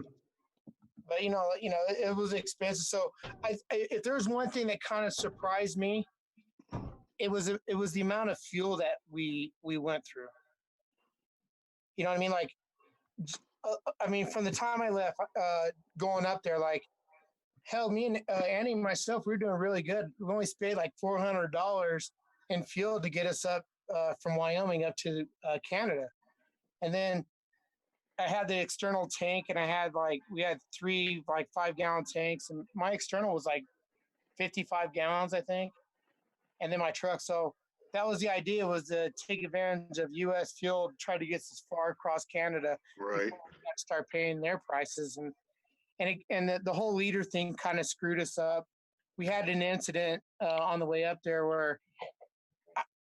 it was expensive. So if there's one thing that kind of surprised me, it was the amount of fuel that we went through. You know what I mean? Like, from the time I left, going up there, like, hell, me and Annie and myself, we were doing really good. We only paid like $400 in fuel to get us up from Wyoming up to Canada. And then I had the external tank, and we had 3 5-gallon tanks, and my external was like 55 gallons, I think. And then my truck. So that was the idea, was to take advantage of U.S. fuel, try to get as far across Canada Right. before we got to start paying their prices, and the whole leader thing kind of screwed us up. We had an incident on the way up there where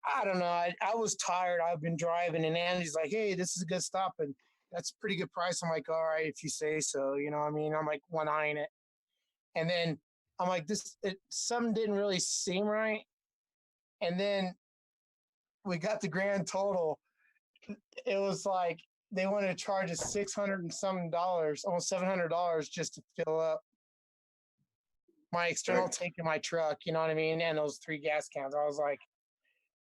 I don't know. I was tired. I've been driving, and Andy's like, "Hey, this is a good stop, and that's a pretty good price." I'm like, "All right, if you say so." You know what I mean? I'm like one-eyeing it, and then I'm like, something didn't really seem right, and then we got the grand total. It was like they wanted to charge us $600 and some dollars, almost $700 just to fill up my external tank in my truck. You know what I mean? And those 3 gas cans. I was like,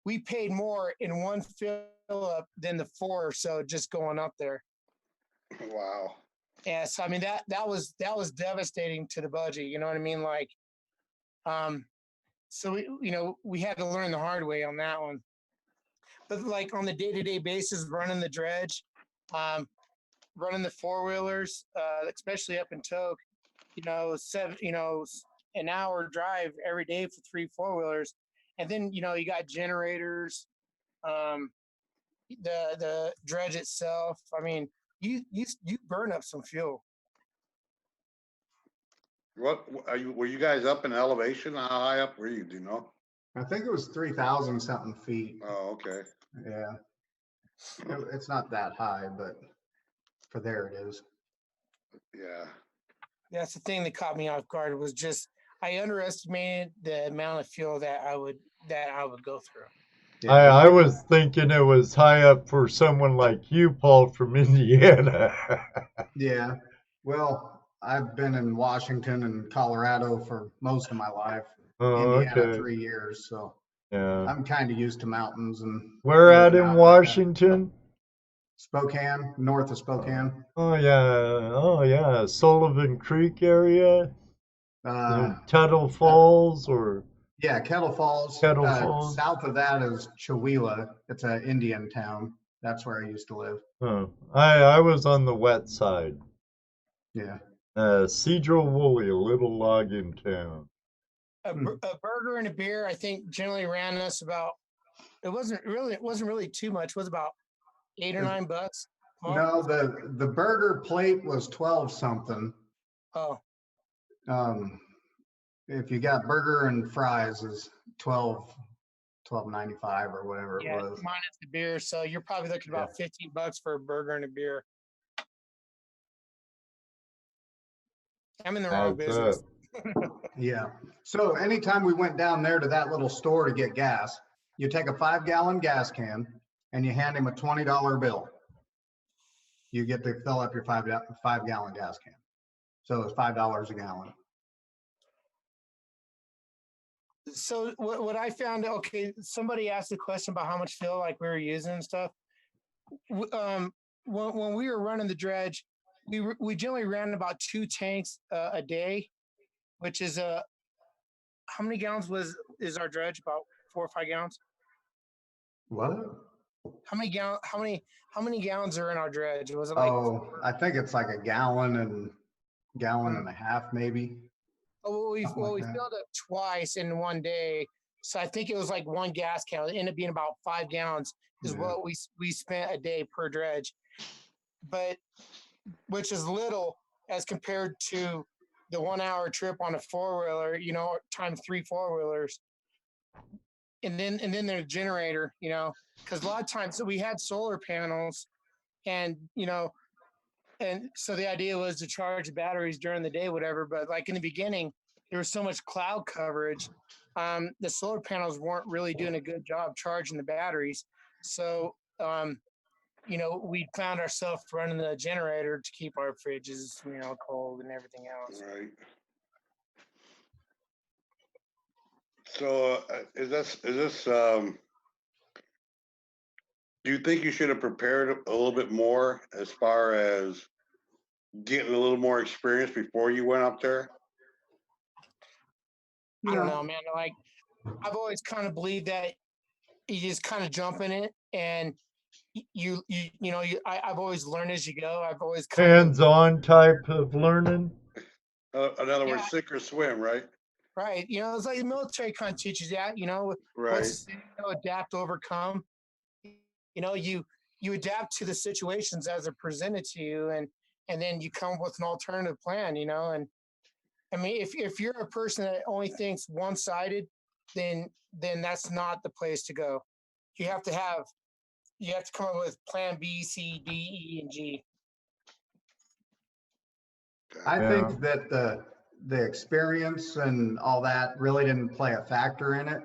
we paid more in one fill up than the 4 or so just going up there. Wow. Yeah, so I mean that was devastating to the budget. You know what I mean? Like, so we had to learn the hard way on that one. But like on the day-to-day basis, running the dredge, running the 4-wheelers, especially up in Toke, an hour drive every day for 3 4-wheelers, and then you got generators, the dredge itself. I mean, you burn up some fuel. What were you guys up in elevation? How high up were you? Do you know? I think it was 3,000 something feet. Oh, okay. Yeah. It's not that high, but for there it is. Yeah. That's the thing that caught me off guard, was just I underestimated the amount of fuel that I would go through. Yeah. I was thinking it was high up for someone like you, Paul, from Indiana. Yeah. Well, I've been in Washington and Colorado for most of my life. Oh, Indiana, okay. 3 years. So Yeah. I'm kind of used to mountains and. Where at living in out like that. Washington? Spokane, north of Spokane. Oh yeah, Sullivan Creek area, Tuttle Falls, or Yeah, Kettle Falls. Kettle Falls. South of that is Chewelah. It's an Indian town. That's where I used to live. Oh, I was on the wet side. Yeah. Cedro Woolley, a little logging town. A burger and a beer, I think, generally ran us about. It wasn't really too much. It was about $8 or $9. No, the burger plate was 12 something. Oh. If you got burger and fries is 12.95 or whatever it was. Minus the beer, so you're probably looking about $15 for a burger and a beer. I'm in the wrong business. Yeah. So anytime we went down there to that little store to get gas, you take a 5-gallon gas can and you hand him a $20 bill. You get to fill up your 5-gallon gas can. So it's $5 a gallon. So what I found, okay, somebody asked a question about how much fuel like we were using and stuff. When we were running the dredge, we generally ran about 2 tanks a day, which is how many gallons is our dredge? About 4 or 5 gallons. What? How many gallons are in our dredge? Was it like? Oh, I think it's like a gallon and a half, maybe. Oh, we filled up twice in one day, so I think it was like 1 gas can. It ended up being about 5 gallons is what we spent a day per dredge, but which is little as compared to the 1-hour trip on a 4-wheeler, times 3 4-wheelers, and then the generator, because a lot of times, so we had solar panels, and and so the idea was to charge the batteries during the day, whatever. But like in the beginning, there was so much cloud coverage. The solar panels weren't really doing a good job charging the batteries. So, we found ourselves running the generator to keep our fridges, cold and everything else. Right. So is this do you think you should have prepared a little bit more as far as getting a little more experience before you went up there? I don't know, man. Like, I've always kind of believed that you just kind of jump in it, and I've always learned as you go. I've always hands-on type of learning. In other words, sink or swim, right? Right. It's like the military kind of teaches that, Right. adapt, overcome. You adapt to the situations as they're presented to you, and then you come up with an alternative plan, and I mean, if you're a person that only thinks one-sided, then that's not the place to go. You have to come up with plan B, C, D, E, and G. I Yeah. think that the experience and all that really didn't play a factor in it.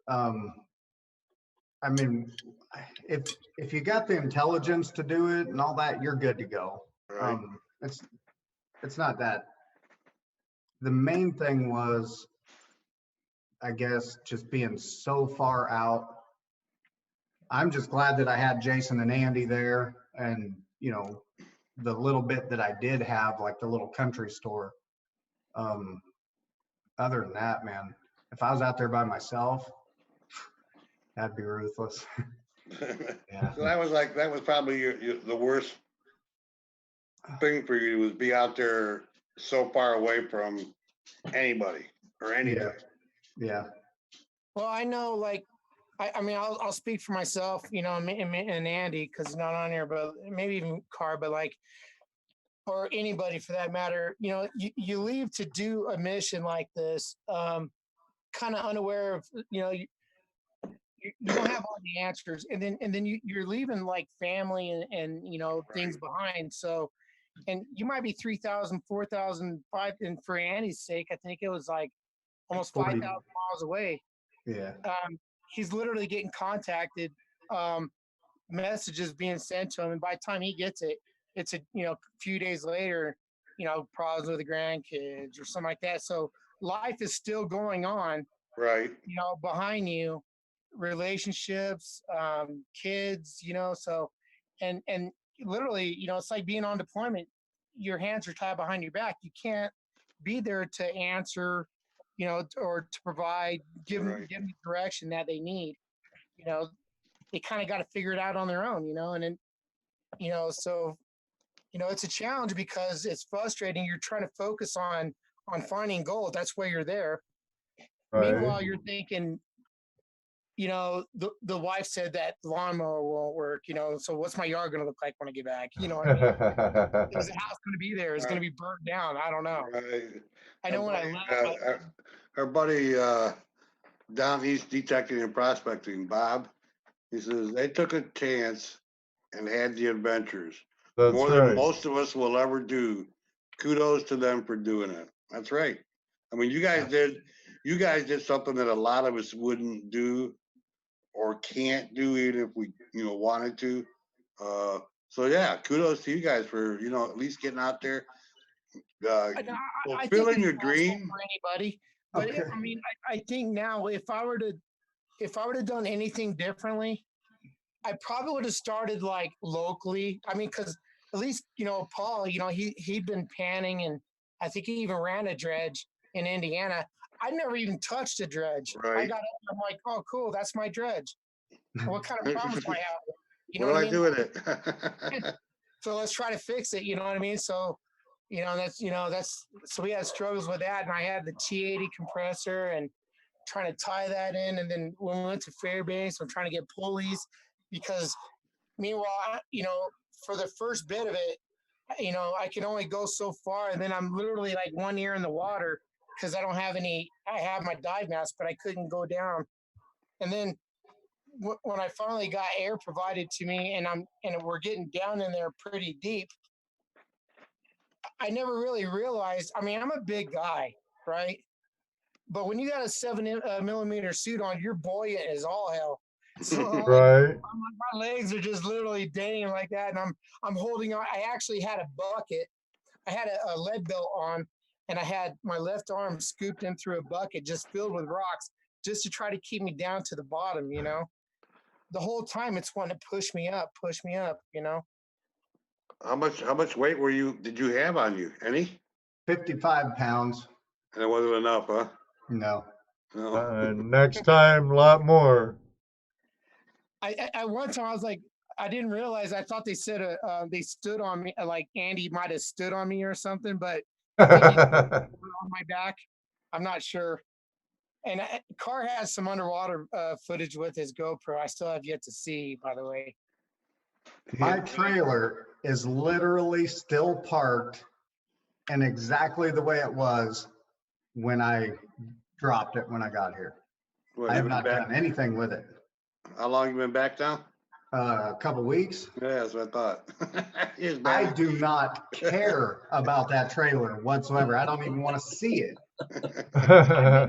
I mean, if you got the intelligence to do it and all that, you're good to go. Right. It's not that. The main thing was, I guess, just being so far out. I'm just glad that I had Jason and Andy there, and the little bit that I did have, like the little country store. Other than that, man, if I was out there by myself, that'd be ruthless. Yeah. So that was probably the worst thing for you, was be out there so far away from anybody or anything. Yeah. Well, I know, like, I mean, I'll speak for myself, and Andy, because he's not on here, but maybe even Carr, but like, or anybody for that matter, you leave to do a mission like this, kind of unaware of, you don't have all the answers, and then you're leaving like family and things behind. So, and you might be 3,000, 4,000, 5, and for Andy's sake, I think it was like almost 5,000 miles away. Yeah. He's literally getting contacted, messages being sent to him, and by the time he gets it, it's a few days later, problems with the grandkids or something like that. So life is still going on, Right. behind you, relationships, kids, so, and literally, it's like being on deployment. Your hands are tied behind your back. You can't be there to answer, or to provide, give them the direction that they need. They kind of got to figure it out on their own, and then, so, it's a challenge because it's frustrating. You're trying to focus on finding gold. That's why you're there. Right. Meanwhile, you're thinking, the wife said that lawnmower won't work, so what's my yard going to look like when I get back? You know what I mean? Is the house going to be there? Is it going to be burnt down? I don't know. Right. I know when I left. Our buddy down east detecting and prospecting, Bob, he says they took a chance and had the adventures. That's More right. than most of us will ever do. Kudos to them for doing it. That's right. I mean, you guys did something that a lot of us wouldn't do or can't do, even if we wanted to. So yeah, kudos to you guys for at least getting out there, fulfilling your dream. For anybody, but Okay. I mean, I think now if I were to done anything differently, I probably would have started like locally. I mean, because at least Paul, he'd been panning, and I think he even ran a dredge in Indiana. I never even touched a dredge. I Right. got up and I'm like, oh, cool, that's my dredge. What kind of problems do I have? You know What what do I I mean? do with it? So let's try to fix it. You know what I mean? So, that's so we had struggles with that, and I had the T80 compressor and trying to tie that in, and then when we went to Fairbanks, I'm trying to get pulleys because meanwhile, for the first bit of it, I can only go so far, and then I'm literally like 1 ear in the water because I don't have any. I have my dive mask, but I couldn't go down. And then when I finally got air provided to me, and we're getting down in there pretty deep, I never really realized. I mean, I'm a big guy, right? But when you got a 7 millimeter suit on, you're buoyant as all hell. So Right. my legs are just literally dangling like that, and I'm holding on. I actually had a bucket. I had a lead belt on, and I had my left arm scooped in through a bucket just filled with rocks, just to try to keep me down to the bottom. The whole time it's wanting to push me up. How much weight did you have on you? Any? 55 pounds. And it wasn't enough, huh? No. No. Next time, a lot more. I one time I was like, I didn't realize. I thought they said they stood on me, like Andy might have stood on me or something, but maybe on my back. I'm not sure. And Carr has some underwater footage with his GoPro. I still have yet to see, by the way. My trailer is literally still parked and exactly the way it was when I dropped it when I got here. What, I you have been not back? done anything with it. How long you been back now? A couple weeks. Yeah, that's what I thought. He's I back. do not care about that trailer whatsoever. I don't even want to see it. I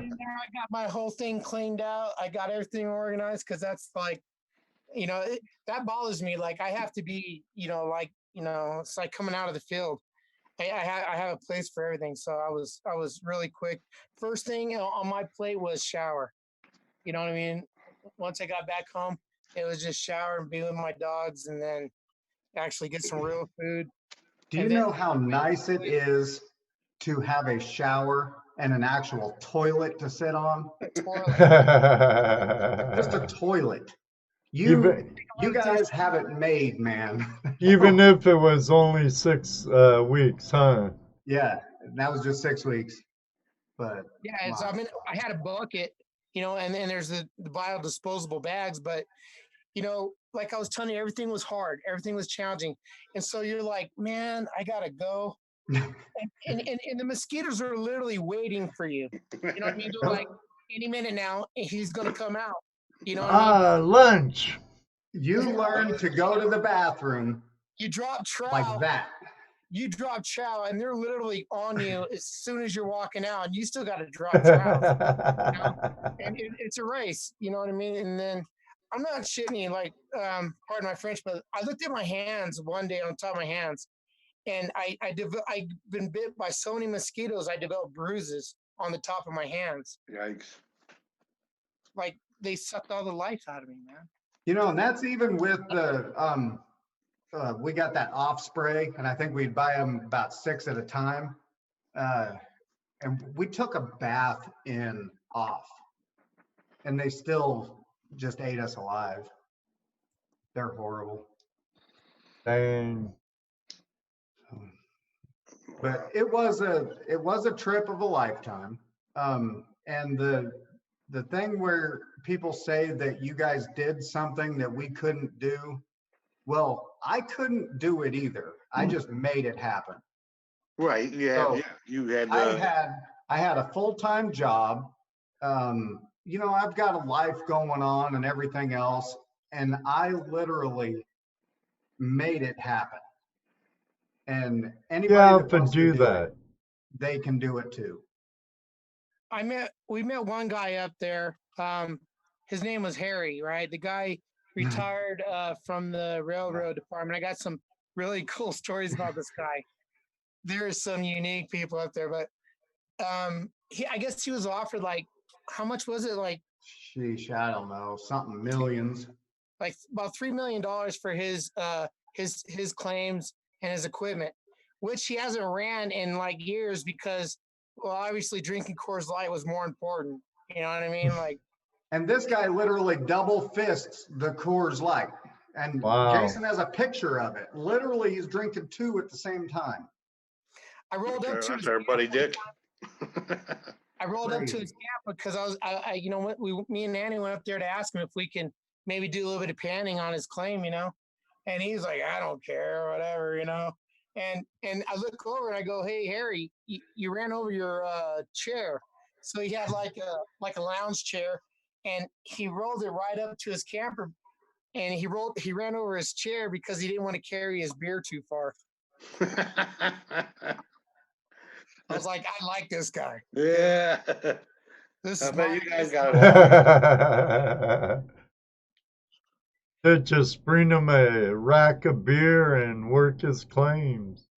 got my whole thing cleaned out. I got everything organized because that's like, that bothers me. Like I have to be, it's like coming out of the field. I have a place for everything. So I was really quick. First thing on my plate was shower. You know what I mean? Once I got back home, it was just shower and be with my dogs and then actually get some real food. Do you know how nice it is to have a shower and an actual toilet to sit on? Just a toilet. You guys have it made, man. Even if it was only 6 weeks, huh? Yeah, that was just 6 weeks. But yeah, so I had a bucket, and then there's the biodisposable bags, but like I was telling you, everything was hard, everything was challenging, and so you're like, man, I gotta go, and the mosquitoes are literally waiting for you. You know what I mean? They're like, any minute now, he's gonna come out. You know what I mean? Lunch. You learn to go to the bathroom. You drop trout like that. You drop trout, and they're literally on you as soon as you're walking out, and you still got to drop trout. And it's a race, you know what I mean? And then I'm not shitting you, like, pardon my French, but I looked at my hands one day on top of my hands, and I've been bit by so many mosquitoes, I developed bruises on the top of my hands. Yikes. Like, they sucked all the life out of me, man. And that's even with the, we got that off spray, and I think we'd buy them about 6 at a time. And we took a bath in off, and they still just ate us alive. They're horrible. Dang. But it was a trip of a lifetime. And the thing where people say that you guys did something that we couldn't do, well, I couldn't do it either. I just made it happen. Right. Yeah. So, yeah. You had. I had a full-time job. I've got a life going on and everything else, and I literally made it happen. And anybody that wants to do that, they can do it too. We met one guy up there. His name was Harry, right? The guy retired from the railroad department. I got some really cool stories about this guy. There's some unique people up there, but I guess he was offered, like, how much was it? Like, sheesh, I don't know, something millions. Like about $3 million for his claims and his equipment, which he hasn't ran in like years because, well, obviously drinking Coors Light was more important. You know what I mean? Like, and this guy literally double fists the Coors Light. And wow. Jason has a picture of it. Literally, he's drinking 2 at the same time. I rolled up to That's our buddy Dick. I rolled up to his camp because me and Nanny went up there to ask him if we can maybe do a little bit of panning on his claim, and he's like, I don't care, whatever, and I look over and I go, hey, Harry, you ran over your chair. So he had like a lounge chair, and he rolled it right up to his camper, and he ran over his chair because he didn't want to carry his beer too far. I was like, I like this guy. Yeah. This I is bet you guys got it. They just bring him a rack of beer and work his claims.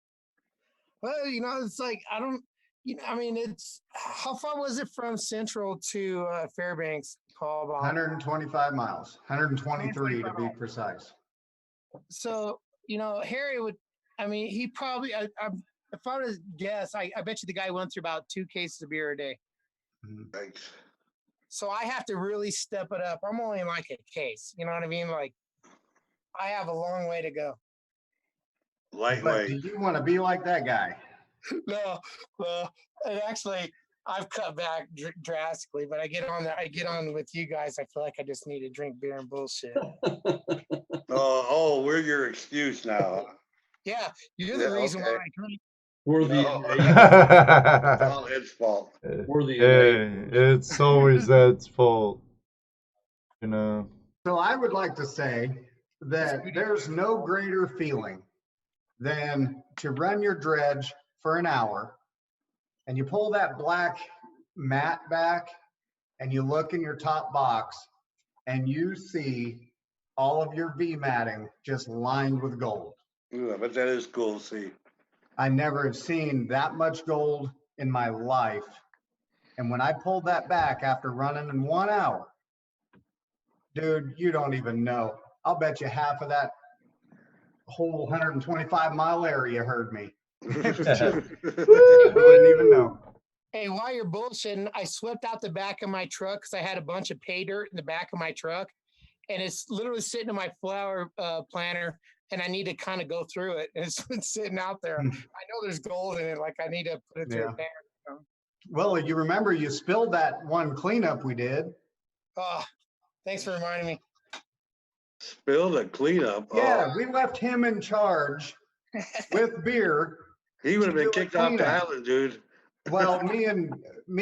Well, it's like, I don't, it's, how far was it from Central to Fairbanks, Paul? 125 miles, 123 to be precise. So, Harry would, he probably, if I was to guess, I bet you the guy went through about 2 cases of beer a day. Thanks. So I have to really step it up. I'm only like a case, you know what I mean? Like, I have a long way to go. Lightweight. But do you want to be like that guy? No, and actually, I've cut back drastically, but I get on with you guys. I feel like I just need to drink beer and bullshit. Oh, we're your excuse now. Yeah, you're the Yeah, reason why okay. I drink. We're the No. innate- It's all his fault. we're the Hey, innate. it's always Ed's fault. You know. So I would like to say that there's no greater feeling than to run your dredge for an hour and you pull that black mat back and you look in your top box and you see all of your V matting just lined with gold. Yeah, but that is cool to see. I never have seen that much gold in my life. And when I pulled that back after running in 1 hour, dude, you don't even know. I'll bet you half of that whole 125-mile area heard me. It was just, I wouldn't even know. Hey, while you're bullshitting, I swept out the back of my truck because I had a bunch of pay dirt in the back of my truck, and it's literally sitting in my flower planter, and I need to kind of go through it. And it's sitting out there. I know there's gold in it. Like I need to put it through a pan. You know? Well, you remember you spilled that one cleanup we did. Oh, thanks for reminding me. Spill the cleanup. Yeah, Oh, we left him in charge with beer. he would have been do a kicked off the cleanup. island, dude. Well, me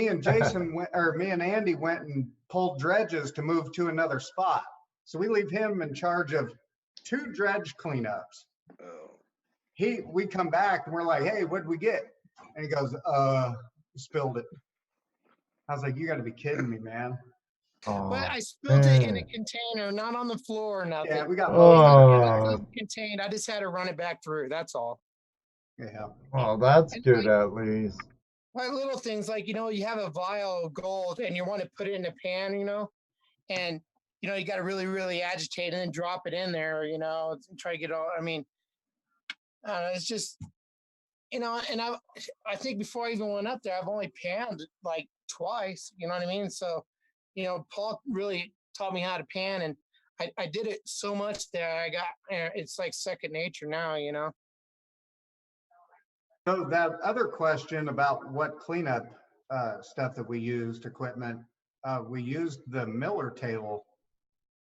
and Jason went, or me and Andy went and pulled dredges to move to another spot. So we leave him in charge of 2 dredge cleanups. Oh. We come back and we're like, hey, what'd we get? And he goes, spilled it. I was like, you gotta be kidding me, man. But Oh, I spilled it in a man. container, not on the floor or nothing. Yeah, we got Oh, Contained. I just had to run it back through. That's all. yeah. well, that's good at least. Like little things like, you know, you have a vial of gold and you want to put it in a pan, you know, and, you know, you got to really, really agitate and then drop it in there, you know, and try to get all, I mean, it's just, you know, and I think before I even went up there, I've only panned like twice, you know what I mean? So, you know, Paul really taught me how to pan, and I did it so much that I got, it's like second nature now, you know? So that other question about what cleanup stuff that we used, equipment, we used the Miller table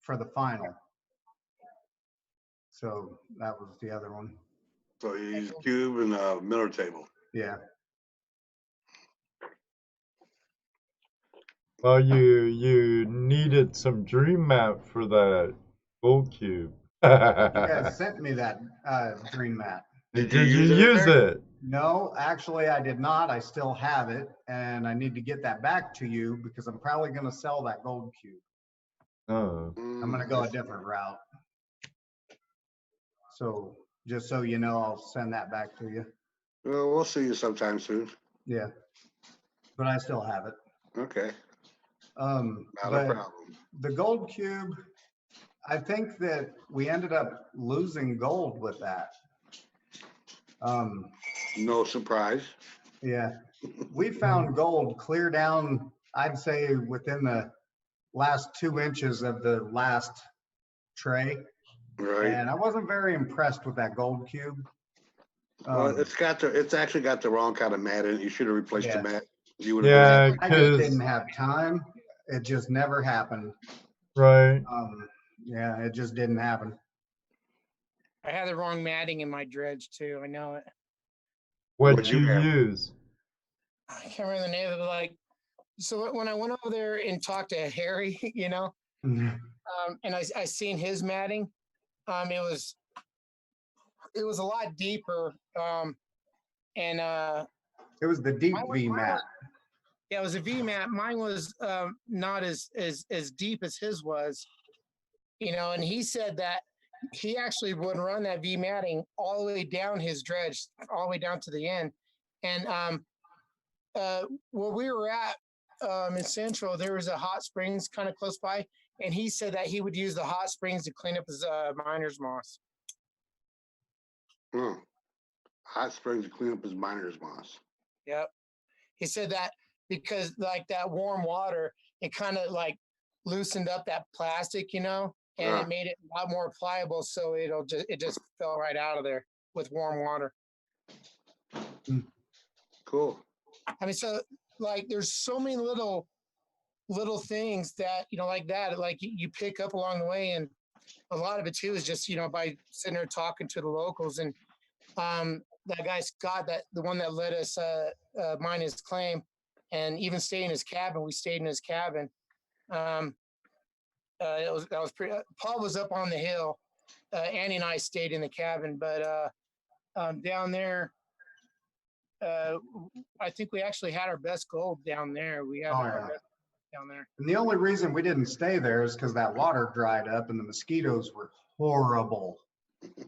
for the final. So that was the other one. So you use cube and a Miller table. Yeah. Well, you needed some dream map for that gold cube. You guys sent me that dream mat. Did Did you use use there? it? No, actually I did not. I still have it and I need to get that back to you because I'm probably going to sell that gold cube. Oh. I'm going to go a different route. So just so you know, I'll send that back to you. Well, we'll see you sometime soon. Yeah. But I still have it. Okay, not a But problem. the gold cube, I think that we ended up losing gold with that. No surprise. Yeah, we found gold clear down, I'd say within the last 2 inches of the last tray. Right. And I wasn't very impressed with that gold cube. Well, it's actually got the wrong kind of mat in it. You should have replaced Yeah. the mat. You would have Yeah, I just because didn't have time. It just never happened. right. Yeah, it just didn't happen. I had the wrong matting in my dredge too. I know it. What'd What'd you you have? use? I can't remember the name of it. Like, so when I went over there and talked to Harry, you know, and I seen his matting, it was a lot deeper. And It was the deep mine V mat. yeah, it was a V mat. Mine was not as deep as his was, you know. And he said that he actually would run that V matting all the way down his dredge, all the way down to the end. And where we were at in Central, there was a hot springs kind of close by, and he said that he would use the hot springs to clean up his miner's moss. Oh. Hot springs to clean up his miner's moss. Yep. He said that because like that warm water, it kind of like loosened up that plastic, you know, and it made it a lot more pliable. So it just fell right out of there with warm water. Cool. I mean, so like there's so many little things that, like that, like you pick up along the way. And a lot of it too is just, by sitting there talking to the locals. And that guy Scott, the one that let us mine his claim, and even stay in his cabin. We stayed in his cabin. That was pretty. Paul was up on the hill. Annie and I stayed in the cabin, but down there, I think we actually had our best gold down there. We had our best down there. And the only reason we didn't stay there is because that water dried up and the mosquitoes were horrible.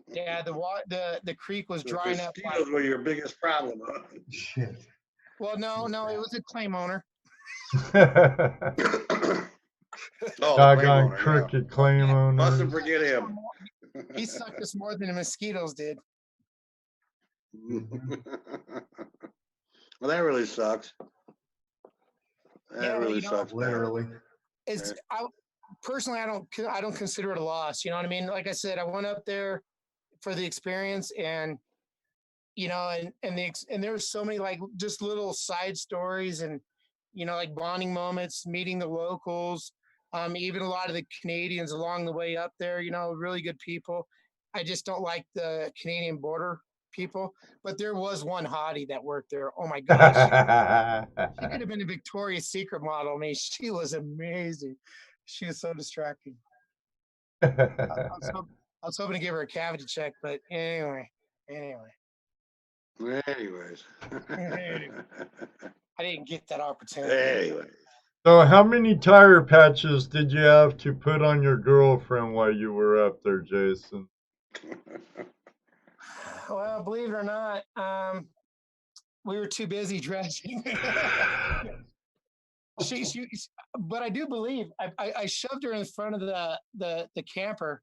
Yeah, the creek was The drying up. mosquitoes were your biggest problem, huh? Shit. Well, no, it was a claim owner. Oh, Doggone crooked claim owner. Mustn't forget him. He sucked us more than the mosquitoes did. Well, that really sucks. That Yeah, really sucks. Literally. It's personally, I don't consider it a loss. You know what I mean? Like I said, I went up there for the experience, and and there's so many like just little side stories, and like bonding moments, meeting the locals, even a lot of the Canadians along the way up there. Really good people. I just don't like the Canadian border people, but there was one hottie that worked there. Oh my gosh, she could have been a Victoria's Secret model. I mean, she was amazing. She was so distracting. I was hoping to give her a cavity check, but anyway. Anyways. I didn't get that opportunity. Anyway. So how many tire patches did you have to put on your girlfriend while you were up there, Jason? Well, believe it or not, we were too busy dredging. But I do believe I shoved her in front of the camper,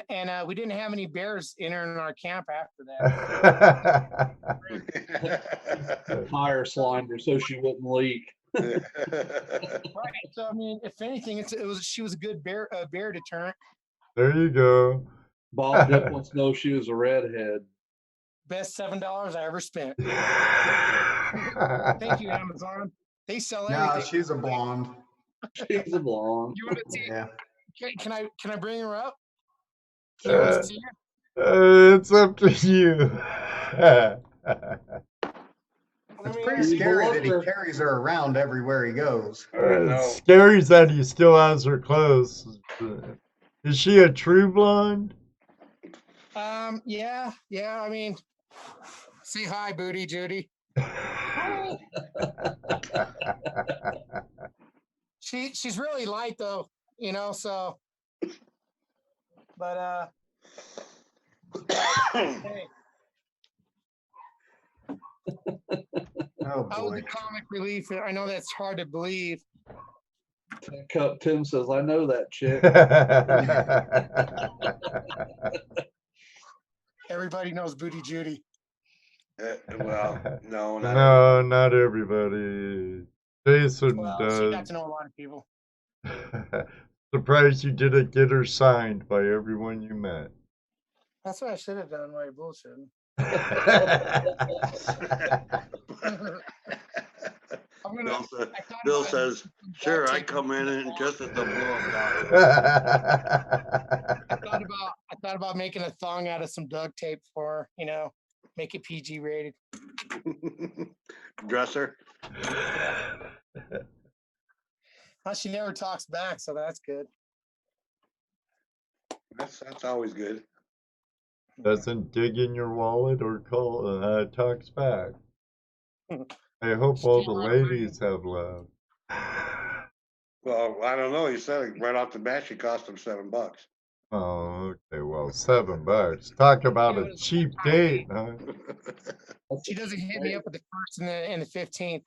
and we didn't have any bears entering our camp after that. Tire slimed her so she wouldn't leak. Right. So I mean, if anything, she was a good bear deterrent. There you go. Bob Dick wants to know if she was a redhead. Best $7 I ever spent. Thank you, Amazon. They sell everything. No, she's a blonde. She's a blonde. You want to see? Yeah. Can I bring her up? Can you want to see her? It's up to you. It's pretty scary that he carries her around everywhere he goes. It's scary that he still has her clothes. Is she a true blonde? Yeah. I mean, say hi, Booty Judy. She's really light though, so. But hey. Oh I was boy. the comic relief. I know that's hard to believe. Tim says, I know that chick. Everybody knows Booty Judy. Well, no, No, not everybody. Jason Well, does. she got to know a lot of people. Surprised you didn't get her signed by everyone you met. That's what I should have done while you're bullshitting. Bill says, sure, I come in and just as the blow I thought about making a thong out of some duct tape for her, make it PG rated. Dresser. Well, she never talks back, so that's good. That's always good. Doesn't dig in your wallet or talks back. I hope all the ladies have love. Well, I don't know. You said right off the bat, she cost him $7. Oh, okay. Well, $7. Talk about a cheap date, huh? She doesn't hit me up with the 1st and the 15th.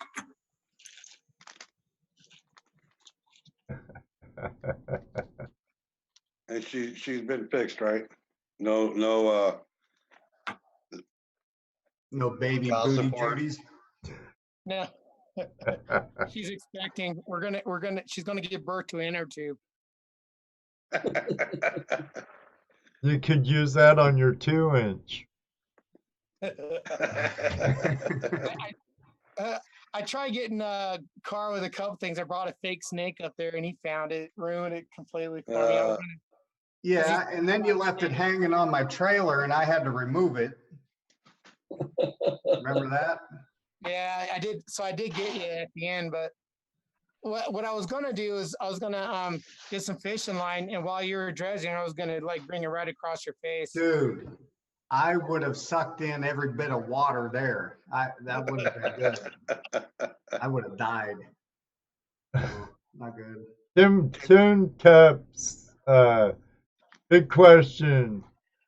And she's been fixed, right? No No baby Child booty support. Judies. No. She's expecting she's gonna give birth to an inner tube. You could use that on your 2-inch. I tried getting a car with a couple things. I brought a fake snake up there, and he found it, ruined it completely for me. I was gonna, Yeah, and then you left it hanging on my trailer and I had to remove it. Remember that? yeah, I did. So I did get you at the end, but what I was gonna do is I was gonna get some fishing line, and while you were dredging, I was gonna like bring it right across your face. Dude, I would have sucked in every bit of water there. That would have been good. I would have died. No, not good. Tim Taps, big question.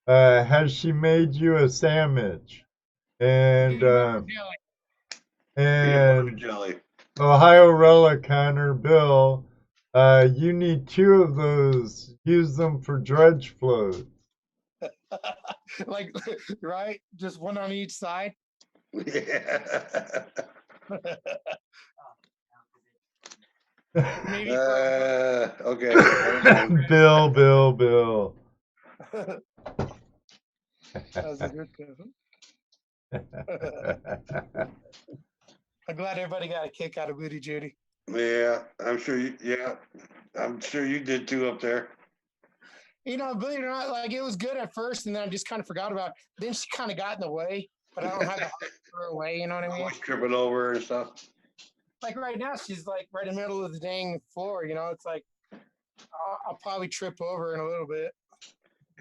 Has she made you a sandwich? And Jelly. Peanut butter and jelly. Ohio Relic Hunter Bill, you need 2 of those. Use them for dredge floats. Like, right? Just one on each side. Yeah. Maybe. Okay. never mind. Bill. That was a good one. I'm glad everybody got a kick out of Booty Judy. Yeah, I'm sure you. Yeah, I'm sure you did too up there. You know, believe it or not, like it was good at first, and then I just kind of forgot about it. Then she kind of got in the way, but I don't have to throw her away. You know what I mean? Always tripping over and stuff. Like right now, she's like right in the middle of the dang floor. You know, it's like I'll probably trip over in a little bit.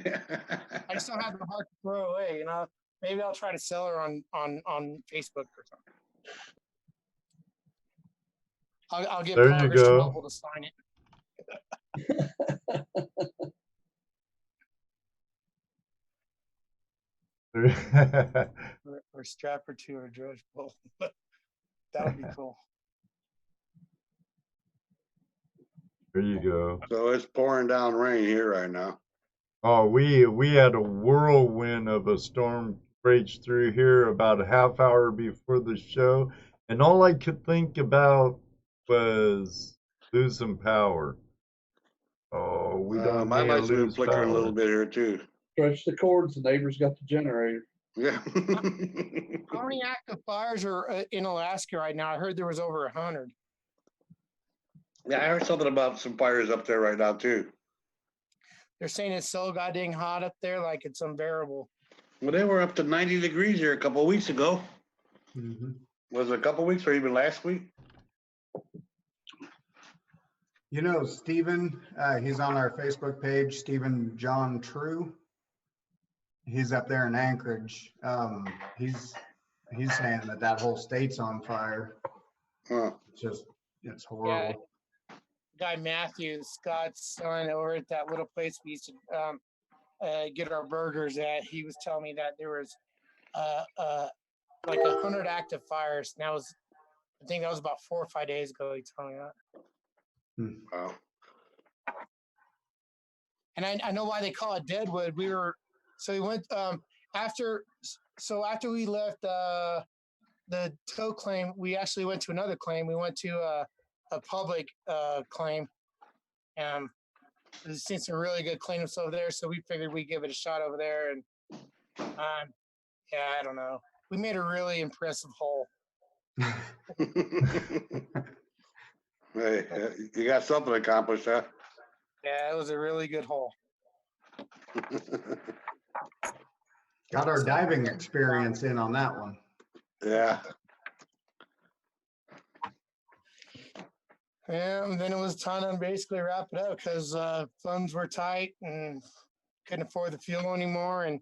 I just don't have the heart to throw away. You know, maybe I'll try to sell her on Facebook or something. I'll get There you Progress go. Mobile to sign it. Or strap her to a dredge pole. That would be cool. There you go. So it's pouring down rain here right now. Oh, we had a whirlwind of a storm rage through here about a half hour before the show, and all I could think about was losing power. Oh, we don't My need to lights have been lose flickering a little power. bit here too. Stretch the cords, the neighbor's got the generator. Yeah. How many active fires are in Alaska right now? I heard there was over 100. Yeah, I heard something about some fires up there right now too. They're saying it's so goddamn hot up there, like it's unbearable. Well, they were up to 90 degrees here a couple of weeks ago. Mhm. Was it a couple of weeks or even last week? You know, Stephen, he's on our Facebook page, Stephen John True. He's up there in Anchorage. He's saying that whole state's on fire. Huh. It's horrible. Guy Matthew, Scott's son over at that little place we used to get our burgers at, he was telling me that there was like 100 active fires. And that was, I think that was about 4 or 5 days ago. He told me that. Wow. And I know why they call it Deadwood. We went after we left the tow claim, we actually went to another claim. We went to a public claim. We've seen some really good cleanups over there, so we figured we'd give it a shot over there. And yeah, I don't know. We made a really impressive hole. Hey, you got something accomplished, huh? Yeah, it was a really good hole. Got our diving experience in on that one. Yeah. Yeah, and then it was time to basically wrap it up because funds were tight and couldn't afford the fuel anymore. And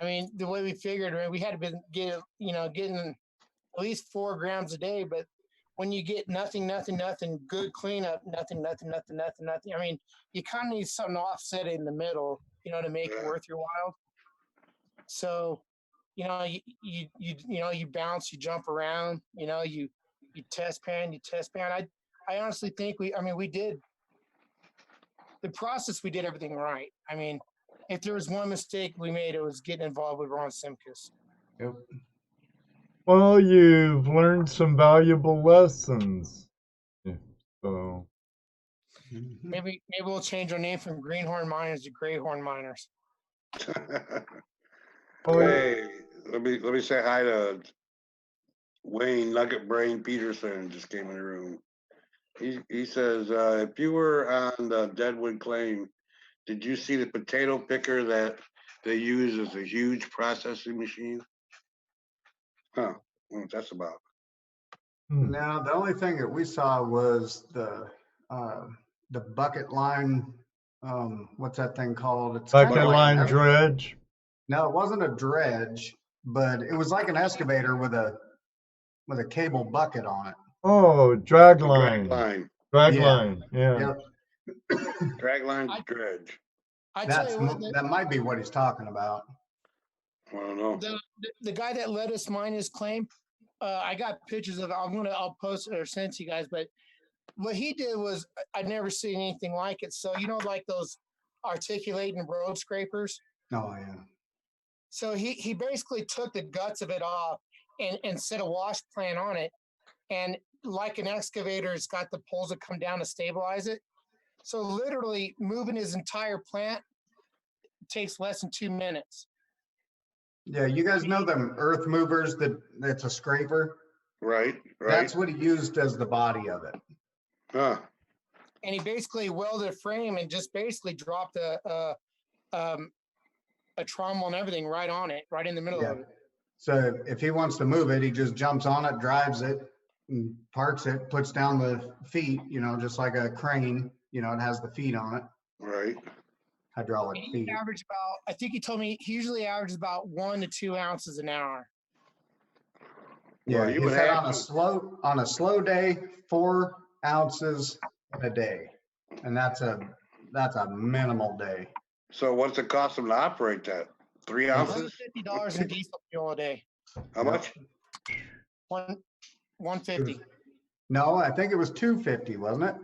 I mean, the way we figured, right, we had to getting at least 4 grams a day. But when you get nothing, good cleanup, nothing. I mean, you kind of need something to offset it in the middle, to make it worth your while. So, you bounce, you jump around, you test pan. I honestly think we did the process. We did everything right. I mean, if there was one mistake we made, it was getting involved with Ron Simkus. Yep. Well, you've learned some valuable lessons. So maybe we'll change our name from Greenhorn Miners to Greyhorn Miners. Hey, let me say hi to Wayne Nugget Brain Peterson just came in the room. He says, if you were on the Deadwood claim, did you see the potato picker that they use as a huge processing machine? Huh. What that's about? Now, the only thing that we saw was the bucket line. What's that thing called? It's Bucket kinda like an line ex- dredge. No, it wasn't a dredge, but it was like an excavator with a cable bucket on it. Oh, drag The line. drag line. Drag Yeah. line. Yeah. Yep. Drag line dredge. I tell That's you what, that might be what he's talking about. I don't know. the guy that let us mine his claim, I got pictures of it. I'll post it or send it to you guys. But what he did was I'd never seen anything like it. So like those articulating road scrapers. Oh yeah. So he basically took the guts of it off and set a wash plant on it. And like an excavator, it's got the poles that come down to stabilize it. So literally moving his entire plant takes less than 2 minutes. Yeah, you guys know them earth movers that's a scraper? Right. That's what he used as the body of it. Huh. And he basically welded a frame and just basically dropped a trommel and everything right on it, right in the middle of it. So if he wants to move it, he just jumps on it, drives it, and parks it, puts down the feet, just like a crane, it has the feet on it, Right. hydraulic And feet. he averaged about, I think he told me he usually averages about 1 to 2 ounces an hour. Yeah, Well, you he would said have on a slow day, 4 ounces a day. And that's a minimal day. So what's it cost them to operate that? 3 ounces? $150 in diesel fuel a day. How much? 150. No, I think it was 250, wasn't it?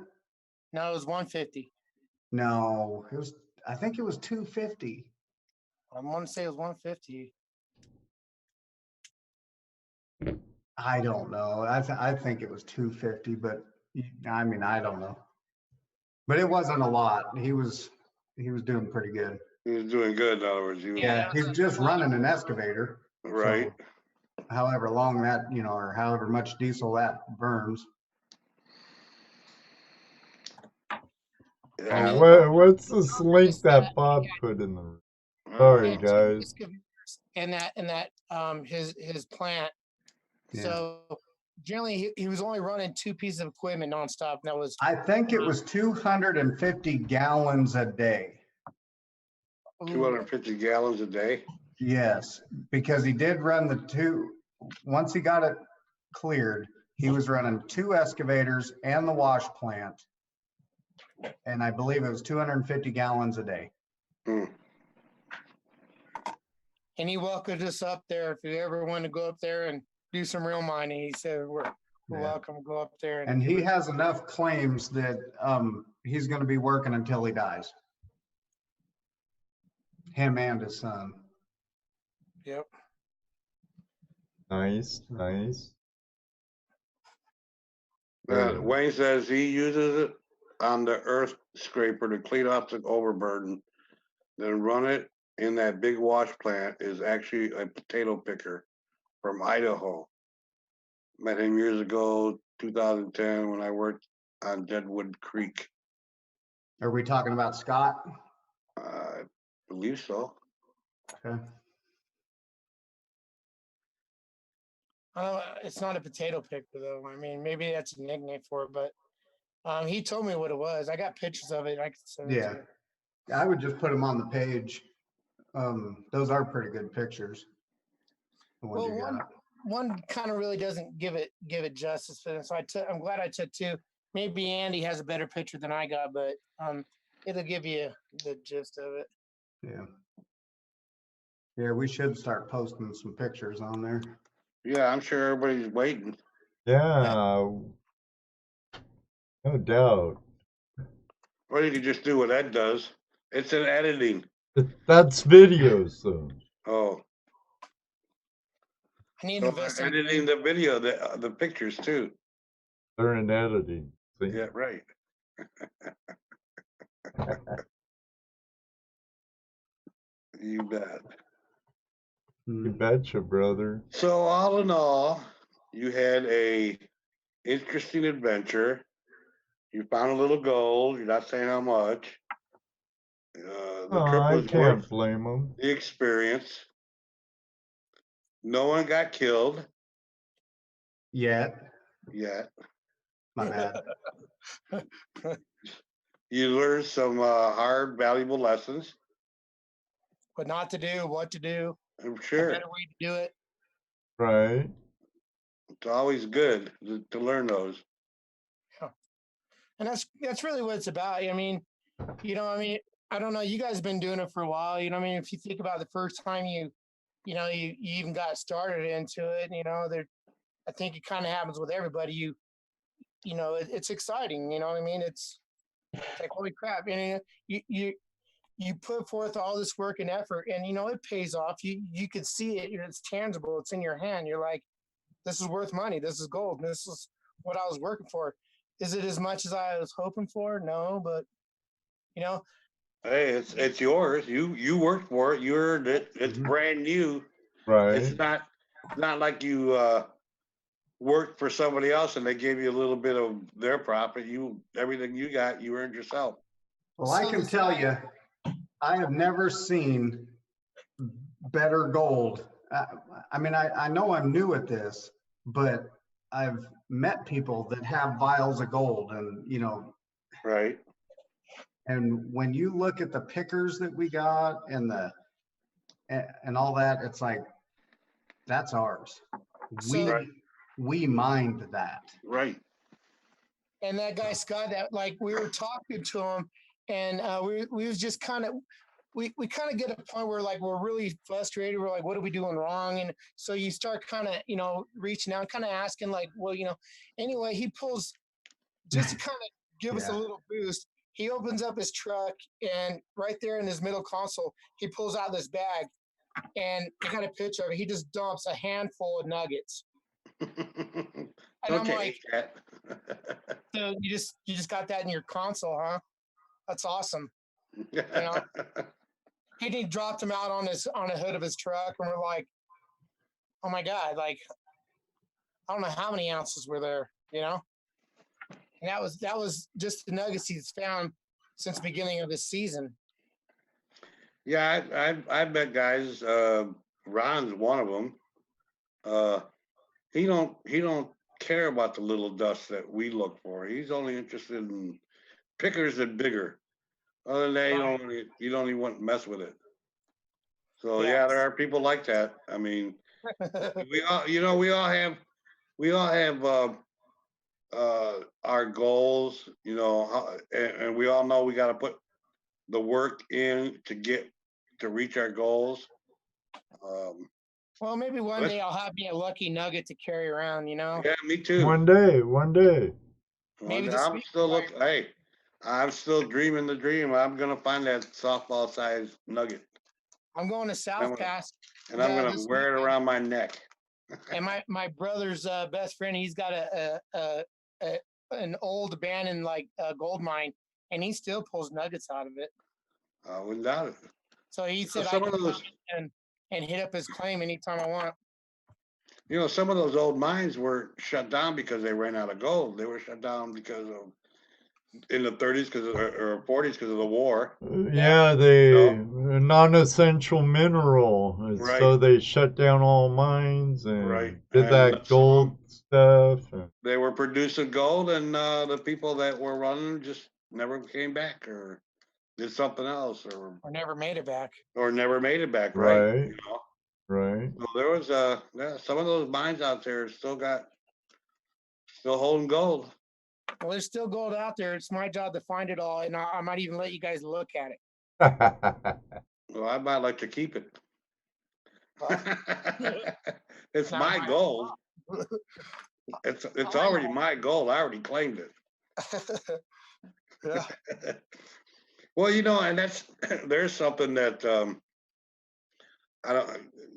No, it was 150. No, I think it was 250. I want to say it was 150. I don't know. I think it was 250, but I mean, I don't know. But it wasn't a lot. He was doing pretty good. He was doing good, in other words. Yeah, he's just running an excavator. Right. So however long that, or however much diesel that burns. Yeah. What's this link that Bob put in the room? Sorry, guys. And that his plant. Yeah. So generally he was only running 2 pieces of equipment nonstop. And that was, I think it was 250 gallons a day. 250 gallons a day. Yes, because he did run the 2. Once he got it cleared, he was running 2 excavators and the wash plant. And I believe it was 250 gallons a day. and he welcomed us up there. If you ever want to go up there and do some real mining, he said, we're welcome to go up there. And he has enough claims that he's going to be working until he dies. Him and his son. Yep. Nice. Wayne says he uses it on the earth scraper to clean off the overburden, then run it in that big wash plant is actually a potato picker from Idaho. Met him years ago, 2010, when I worked on Deadwood Creek. Are we talking about Scott? I believe so. Okay. It's not a potato picker though. I mean, maybe that's a nickname for it, but he told me what it was. I got pictures of it. I could send it to you. I would just put them on the page. Those are pretty good pictures. Well, one kind of really doesn't give it justice for this. So I'm glad I took 2. Maybe Andy has a better picture than I got, but it'll give you the gist of it. Yeah, we should start posting some pictures on there. Yeah, I'm sure everybody's waiting. Yeah. No doubt. Or you could just do what Ed does. It's an editing. That's videos, though. Oh. I need So to invest they're editing the video, the pictures too. They're in editing. See? Yeah, right. You bet. You betcha, brother. So all in all, you had a interesting adventure. You found a little gold. You're not saying how much. The trip I was can't worth blame them. the experience. No one got killed Yet, yet. my bad. You learned some hard, valuable lessons. What not to do, what to do, I'm a sure better way to do it. Right. it's always good to learn those. And that's really what it's about. I mean, I don't know. You guys have been doing it for a while. I mean, if you think about the first time you even got started into it, I think it kind of happens with everybody. It's exciting. You know what I mean? It's like, holy crap. You put forth all this work and effort, and it pays off. You could see it. It's tangible. It's in your hand. You're like, this is worth money. This is gold. This is what I was working for. Is it as much as I was hoping for? No, but Hey, it's yours. You worked for it. You earned it. It's Mhm. brand new. It's Right. not like you worked for somebody else and they gave you a little bit of their profit. Everything you got, you earned yourself. Well, I can tell you, I have never seen better gold. I mean, I know I'm new at this, but I've met people that have vials of gold, and Right. and when you look at the pickers that we got and all that, it's like, that's ours. So, Right. We mined that. Right. and that guy Scott, that like we were talking to him, and we was just kind of we kind of get a point where like we're really frustrated. We're like, what are we doing wrong? And so you start kind of reaching out, kind of asking like, well, anyway, he pulls just to kind of give us a Yeah. little boost. He opens up his truck, and right there in his middle console, he pulls out this bag, and I got a picture of it. He just dumps a handful of nuggets, and I'm Don't you like, hate that? so you just got that in your console, huh? That's awesome. He dropped them out on the hood of his truck, and we're like, oh my god, like I don't know how many ounces were there, And that was just the nuggets he's found since the beginning of this season. Yeah, I've met guys. Ron's one of them. He don't care about the little dust that we look for. He's only interested in pickers and bigger. Other than that, you don't even want to mess with it. So yeah, there are people like that. I mean, we all we all have our goals, and we all know we got to put the work in to reach our goals. Well, maybe one day I'll have me a lucky nugget to carry around, Yeah, me too. One day. One day. Maybe this I'm week. still looking. Hey, I'm still dreaming the dream. I'm gonna find that softball sized nugget. I'm going to South Pass, and I'm gonna this wear it weekend. around my neck. And my brother's best friend, he's got an old abandoned like gold mine, and he still pulls nuggets out of it. I wouldn't doubt it. So he said I some can of those, come and hit up his claim anytime I want. some of those old mines were shut down because they ran out of gold. They were shut down because of in the 30s because or 40s because of the war. Yeah, they non-essential mineral, and Right. so they shut down all mines and Right. did And that gold stuff. And, They were producing gold, and the people that were running just never came back or did something else or never made it back. Never made it back. right. Right. So there was some of those mines out there still holding gold. Well, there's still gold out there. It's my job to find it all, and I might even let you guys look at it. Well, I might like to keep it. Well, it's my gold. It's already my gold. I already claimed it. Yeah. Well, and there's something that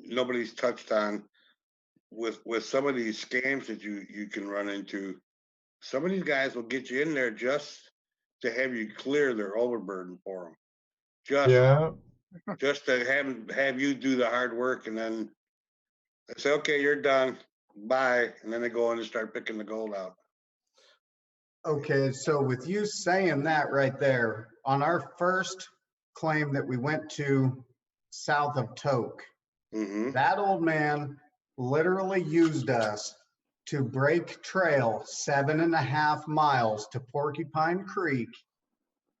nobody's touched on with some of these scams that you can run into. Some of these guys will get you in there just to have you clear their overburden for them. Just to have you do the hard work, and then they say, okay, you're done. buy, and then they go in and start picking the gold out. Okay, so with you saying that right there, on our first claim that we went to south of Toke, Mm-hmm. that old man literally used us to break trail 7.5 miles to Porcupine Creek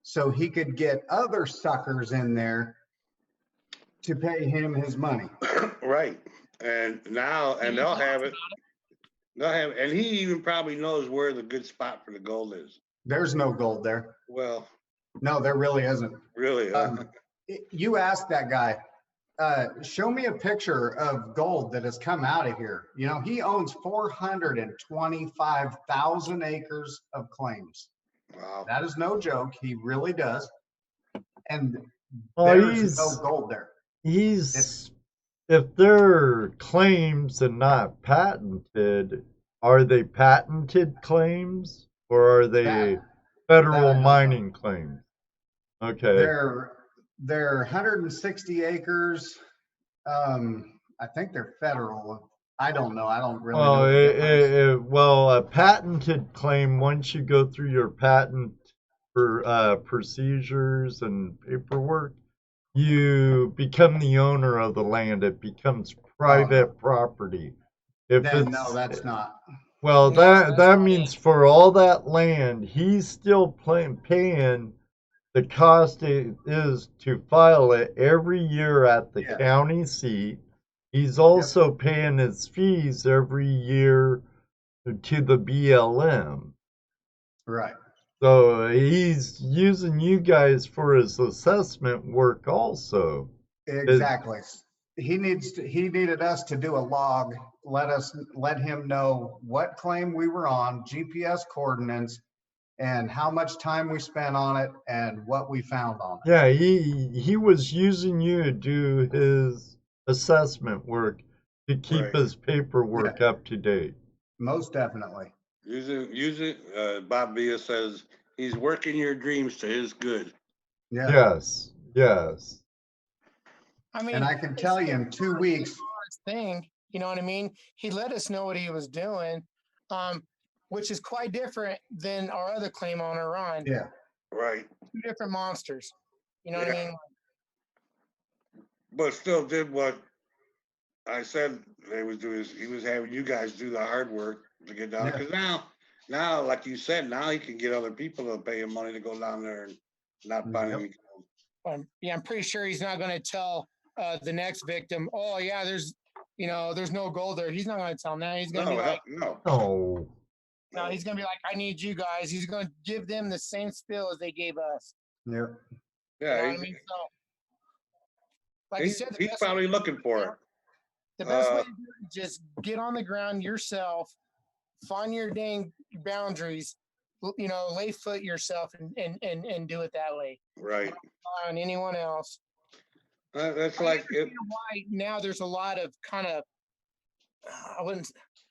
so he could get other suckers in there to pay him his money. Right. And now, and they'll have it. They'll have, and he even probably knows where the good spot for the gold is. There's no gold there. Well, No, there really isn't. really, You asked that guy, show me a picture of gold that has come out of here. You know, he owns 425,000 acres of claims. wow. That is no joke. He really does. And Oh, there's no gold there. if they're claims and not patented, are they patented claims or are they federal mining claims? Okay. They're 160 acres. I think they're federal. I don't know. I don't really know the difference. Well, a patented claim, once you go through your patent procedures and paperwork, you become the owner of the land. It becomes private property. If Then it's no, that's not. well, No, that that's not means for all that land, he's still paying the cost it is to file it every year at the county seat. He's also paying his fees every year to the BLM. Right. So he's using you guys for his assessment work also. Exactly. He needed us to do a log, let him know what claim we were on, GPS coordinates, and how much time we spent on it and what we found on it. Yeah, he was using you to do his assessment work to keep his paperwork up to date. Most definitely. Bob Villa says he's working your dreams to his good. Yeah. Yes. I mean, and I can tell you in 2 weeks. Thing, you know what I mean? He let us know what he was doing, which is quite different than our other claim owner, Ron. Yeah. Right. Two different monsters. You know what I mean? But still did what I said they was doing. He was having you guys do the hard work to get down. Because now, like you said, now he can get other people to pay him money to go down there and not find any gold. I'm pretty sure he's not going to tell the next victim, oh yeah, there's no gold there. He's not going to tell him that. He's going to be like, no, he's going to be like, I need you guys. He's going to give them the same spill as they gave us. Yeah. You know what I mean? So, like you said, he's probably looking for it. The best way to do it is just get on the ground yourself, find your dang boundaries, lay foot yourself and do it that way. Right. Not on anyone else. That's like it. Why now there's a lot of kind of,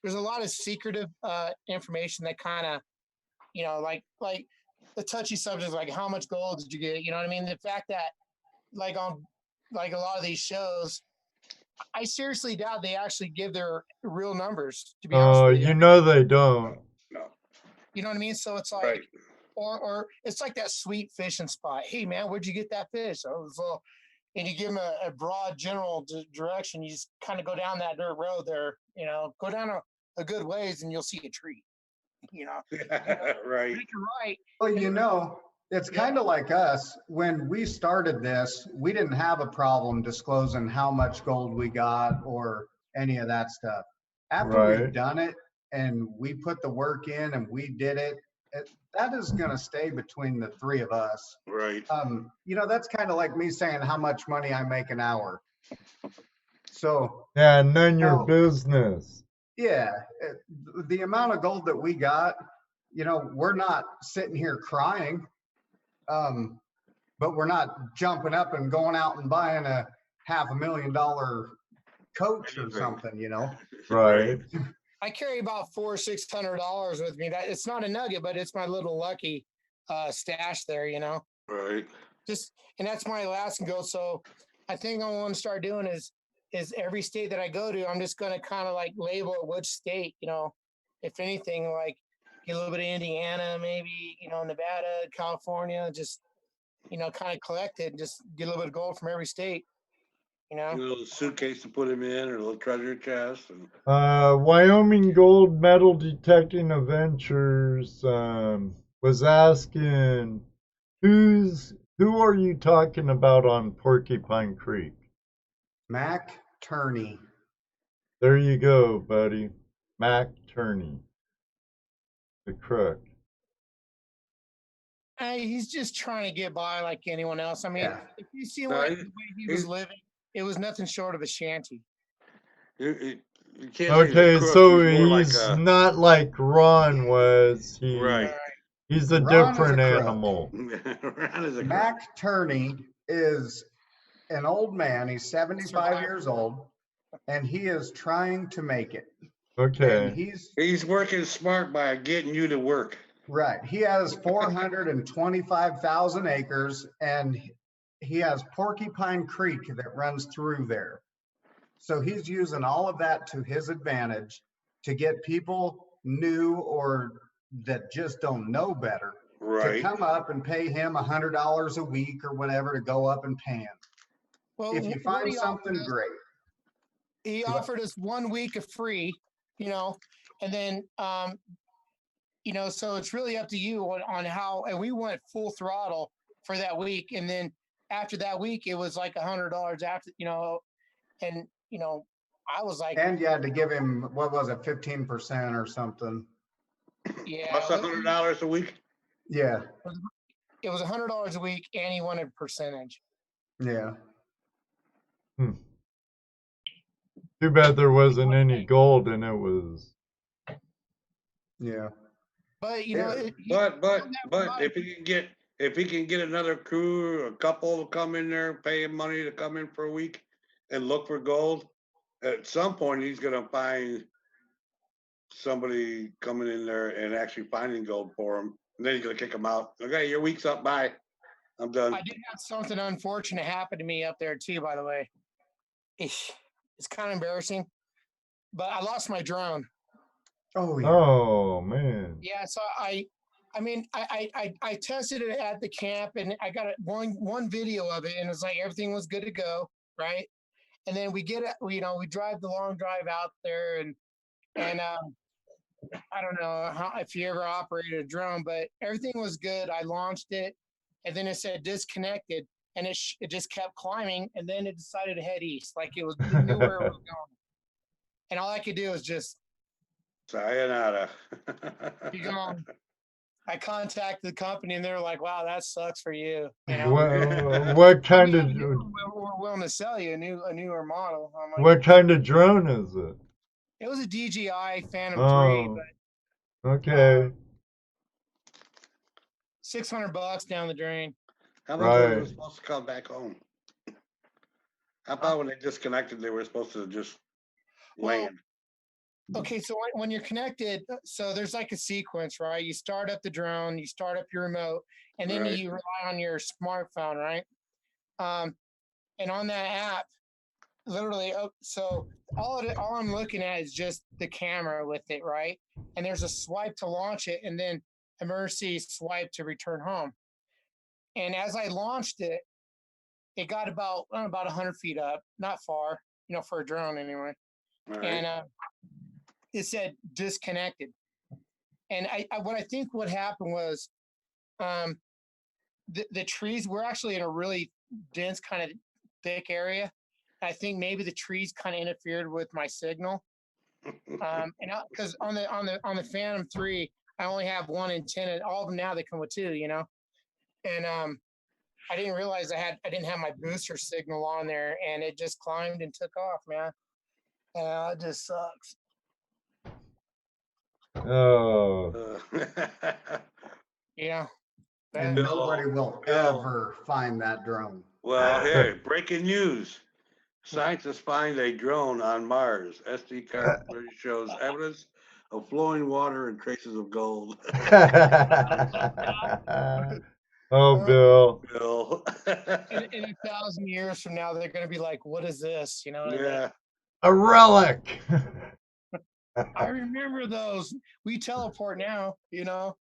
there's a lot of secretive information that kind of, like the touchy subject, like how much gold did you get? You know what I mean? The fact that like on like a lot of these shows, I seriously doubt they actually give their real numbers, to be honest with you. They don't. No. You know what I mean? So it's like, or it's like that sweet fishing spot. Hey man, where'd you get that fish? And you give them a broad general direction. You just kind of go down that dirt road there, go down a good ways and you'll see a tree, Right. Right. Well, it's kind of like us. When we started this, we didn't have a problem disclosing how much gold we got or any of that stuff. After we've done it and we put the work in and we did it, that is going to stay between the three of us. Right. That's kind of like me saying how much money I make an hour. So. Yeah, none your business. Yeah. The amount of gold that we got, we're not sitting here crying. But we're not jumping up and going out and buying a $500,000 coach or something, Right. I carry about $400-600 with me. That it's not a nugget, but it's my little lucky stash there, Right. And that's my Alaskan gold. So I think I want to start doing is is every state that I go to, I'm just going to kind of like label it which state, if anything, like get a little bit of Indiana, maybe, Nevada, California, just, kind of collect it and just get a little bit of gold from every state, A little suitcase to put him in, or a little treasure chest. And Wyoming Gold Metal Detecting Adventures was asking, who are you talking about on Porcupine Creek? Mac Turney. There you go, buddy. Mac Turney, the crook. He's just trying to get by like anyone else. I mean, Yeah. if you see No, the way he was living, it was nothing short of a shanty. you can't say he's a Okay, crook, so he's more like he's a not like Ron was. right. He's a Ron is a different crook. animal. Ron is a crook. Mac Turney is an old man. He's 75 years old, and he is trying to make it. Okay. And He's working smart by getting you to work. right. He has 425,000 acres, and he has Porcupine Creek that runs through there. So he's using all of that to his advantage to get people new or that just don't know better to Right. come up and pay him $100 a week or whatever to go up and pan. Well, If you what find he something offered us- great. he offered us 1 week of free, and then, so it's really up to you on how, and we went full throttle for that week. And then after that week, it was like $100 after, and, I was like, And you had to give him, what was it, 15% or something? yeah, Plus $100 a week. Yeah, it was $100 a week, and he wanted percentage. yeah. Too bad there wasn't any gold and it was. Yeah. But Yeah. But if he can get another crew or a couple to come in there, pay him money to come in for a week and look for gold, at some point he's gonna find somebody coming in there and actually finding gold for him, and then he's gonna kick him out. Okay, your week's up. Bye. I'm done. I did have something unfortunate happen to me up there too, by the way. It's kind of embarrassing, but I lost my drone. Oh, yeah. Oh man. Yeah, so I tested it at the camp, and I got one video of it, and it's like everything was good to go, right? And then we we drive the long drive out there, and I don't know if you ever operated a drone, but everything was good. I launched it, and then it said disconnected, and it just kept climbing, and then it decided to head east, like it knew where it was going, and all I could do was just Sayonara. be gone. I contacted the company, and they were like, "Wow, that sucks for you." What kind of We're willing to sell you a newer model. I'm like, what kind of drone is it? it was a DJI Phantom 3, Oh, but okay. $600 down the drain. How much were they Right. supposed to come back home? How about when they disconnected, they were supposed to just Well, land? Okay, so when you're connected, so there's like a sequence, right? You start up the drone, you start up your remote, and then Right. you rely on your smartphone, right? And on that app, literally, so all I'm looking at is just the camera with it, right? And there's a swipe to launch it, and then emergency swipe to return home. And as I launched it, it got about 100 feet up, not far, for a drone anyway. All right. And it said disconnected. And what I think what happened was the trees were actually in a really dense kind of thick area. I think maybe the trees kind of interfered with my signal. And because on the Phantom 3, I only have 1 antenna. All of them now they come with 2, And I didn't realize I didn't have my booster signal on there, and it just climbed and took off, man. It just sucks. Oh. Yeah. And Bill, nobody will ever find that drone. Well, here, breaking news. Scientists find a drone on Mars. SD card footage shows evidence of flowing water and traces of gold. Oh, Well, Bill. Bill. in 1,000 years from now, they're going to be like, "What is this?" You know what I mean? Yeah. A relic. I remember those. We teleport now, you know.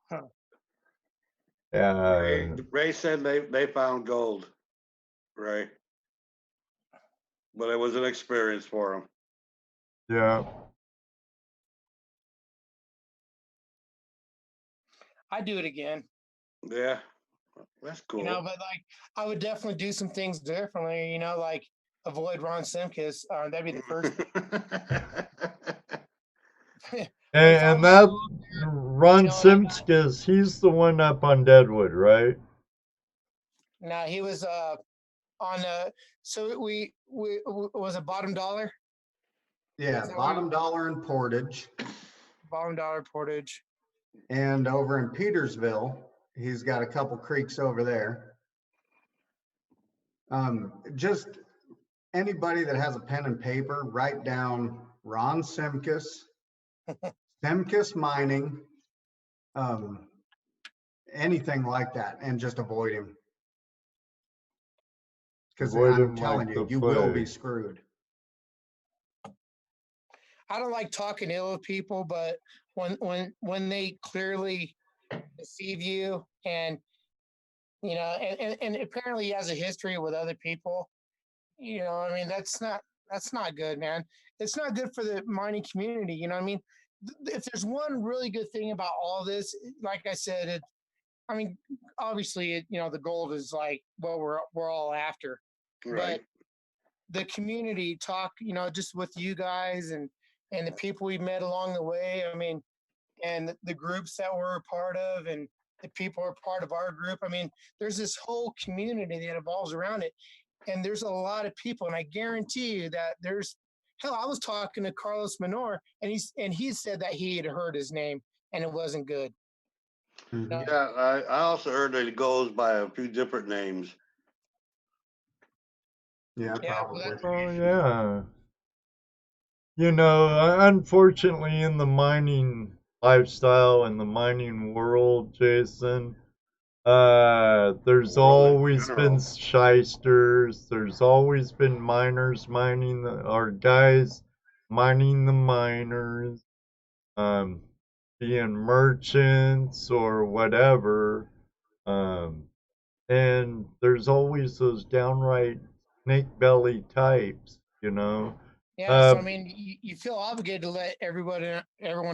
Huh. Yeah. Ray said they found gold. Right. But it was an experience for him. Yeah. I'd do it again, Yeah. That's cool. you know. But like, I would definitely do some things differently, you know, like avoid Ron Simkus. That'd be the first. If I And was that to go there, Ron you know, and I got Simskis, he's the one up on Deadwood, right? now he was on so we was a bottom dollar. Yeah, Is that bottom dollar in Portage. bottom dollar portage. And over in Petersville, he's got a couple creeks over there. Just anybody that has a pen and paper, write down Ron Simkus, Simkus Mining, anything like that, and just avoid him. Because Avoid I'm him telling like you, the you will be plague. screwed. I don't like talking ill of people, but when they clearly deceive you, and you know, and apparently he has a history with other people, you know, I mean, that's not good, man. It's not good for the mining community, you know what I mean? If there's one really good thing about all this, like I said, I mean, obviously, you know, the gold is like what we're all after, Right. but the community talk, you know, just with you guys and the people we met along the way. I mean, and the groups that we're a part of, and the people who are part of our group. I mean, there's this whole community that evolves around it, and there's a lot of people, and I guarantee you that there's hell. I was talking to Carlos Menor, and he said that he had heard his name and it wasn't good. Mhm. Yeah, I also heard that it goes by a few different names. Yeah, Yeah, well, probably. Oh, yeah. You know, unfortunately, in the mining lifestyle and the mining world, Jason, there's World in always been general. shysters. There's always been miners mining or guys mining the miners, um, being merchants or whatever. Um, and there's always those downright snake belly types, you know. yeah. So Uh, I mean, you feel obligated to let everyone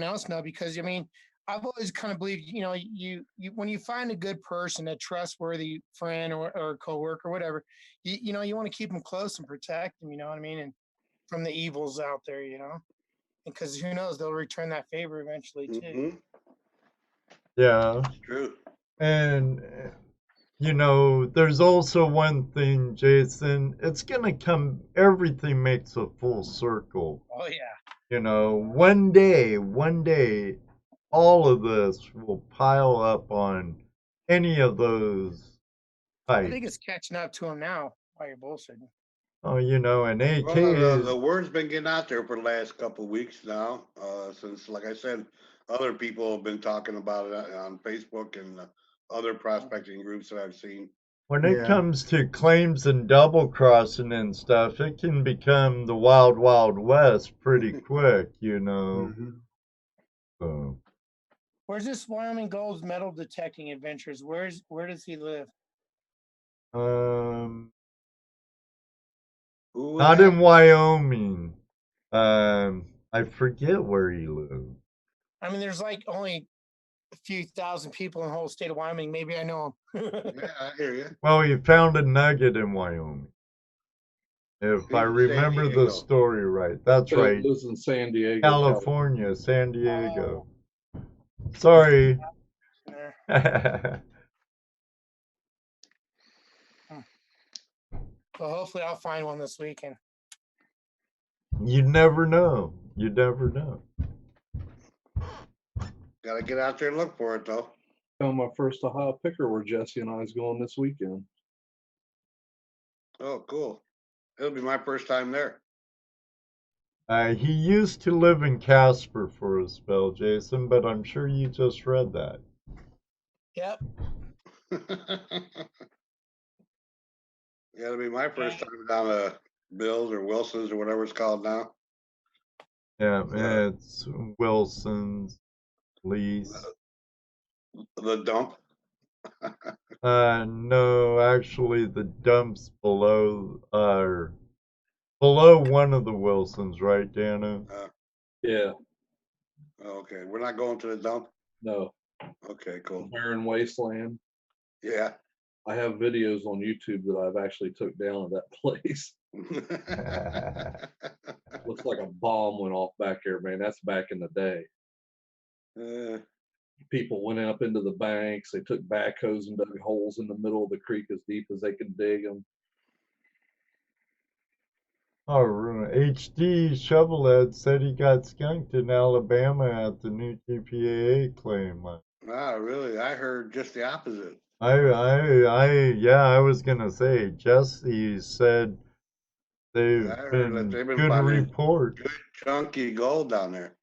else know, because I mean, I've always kind of believed, you know, you when you find a good person, a trustworthy friend or coworker, or whatever, you know, you want to keep them close and protect them. You know what I mean? And from the evils out there, you know, because who knows, they'll return that favor eventually too. Mm-hmm. yeah. It's true. And, you know, there's also one thing, Jason. It's going to come, everything makes a full circle. Oh yeah. You know, one day, all of this will pile up on any of those I think types. it's catching up to them now while you're bullshitting. Oh, you know, and AK Well, is, the word's been getting out there for the last couple of weeks now. Since, like I said, other people have been talking about it on Facebook and other prospecting groups that I've seen. when it Yeah. comes to claims and double crossing and stuff, it can become the wild, wild west pretty quick, you know. Mhm. So, Where's this Wyoming Gold's metal detecting adventures? Where does he live? Who was not that? in Wyoming. I forget where he lives. I mean, there's like only a few thousand people in the whole state of Wyoming. Maybe I know him. Yeah, I hear you. Well, he found a nugget in Wyoming. If He's I in San remember the Diego. story right. That's But it right. lives in San Diego, California, San Diego. Oh, Sorry. there. Well, hopefully I'll find one this weekend. You never know. You never know. Got to get out there and look for it, though. Found my first aha picker where Jesse and I is going this weekend. Oh, cool. It'll be my first time there. He used to live in Casper for a spell, Jason, but I'm sure you just read that. Yep. That'll be my first time down to Bill's or Wilson's or whatever it's called now. Yeah, it's Wilson's, Lee's. The dump. No, actually, the dump's below one of the Wilsons, right, Dana? Yeah, Okay, we're not going to the dump. no, Okay, cool. barren wasteland. Yeah. I have videos on YouTube that I've actually took down at that place. Looks like a bomb went off back there, man. That's back in the day. People went up into the banks. They took backhoes and dug holes in the middle of the creek as deep as they could dig them. Oh, HD Shovelhead said he got skunked in Alabama at the new GPAA claim. Wow, really? I heard just the opposite. Yeah, I was gonna say, Jesse said they've I heard that been they've been good finding report. good chunky gold down there.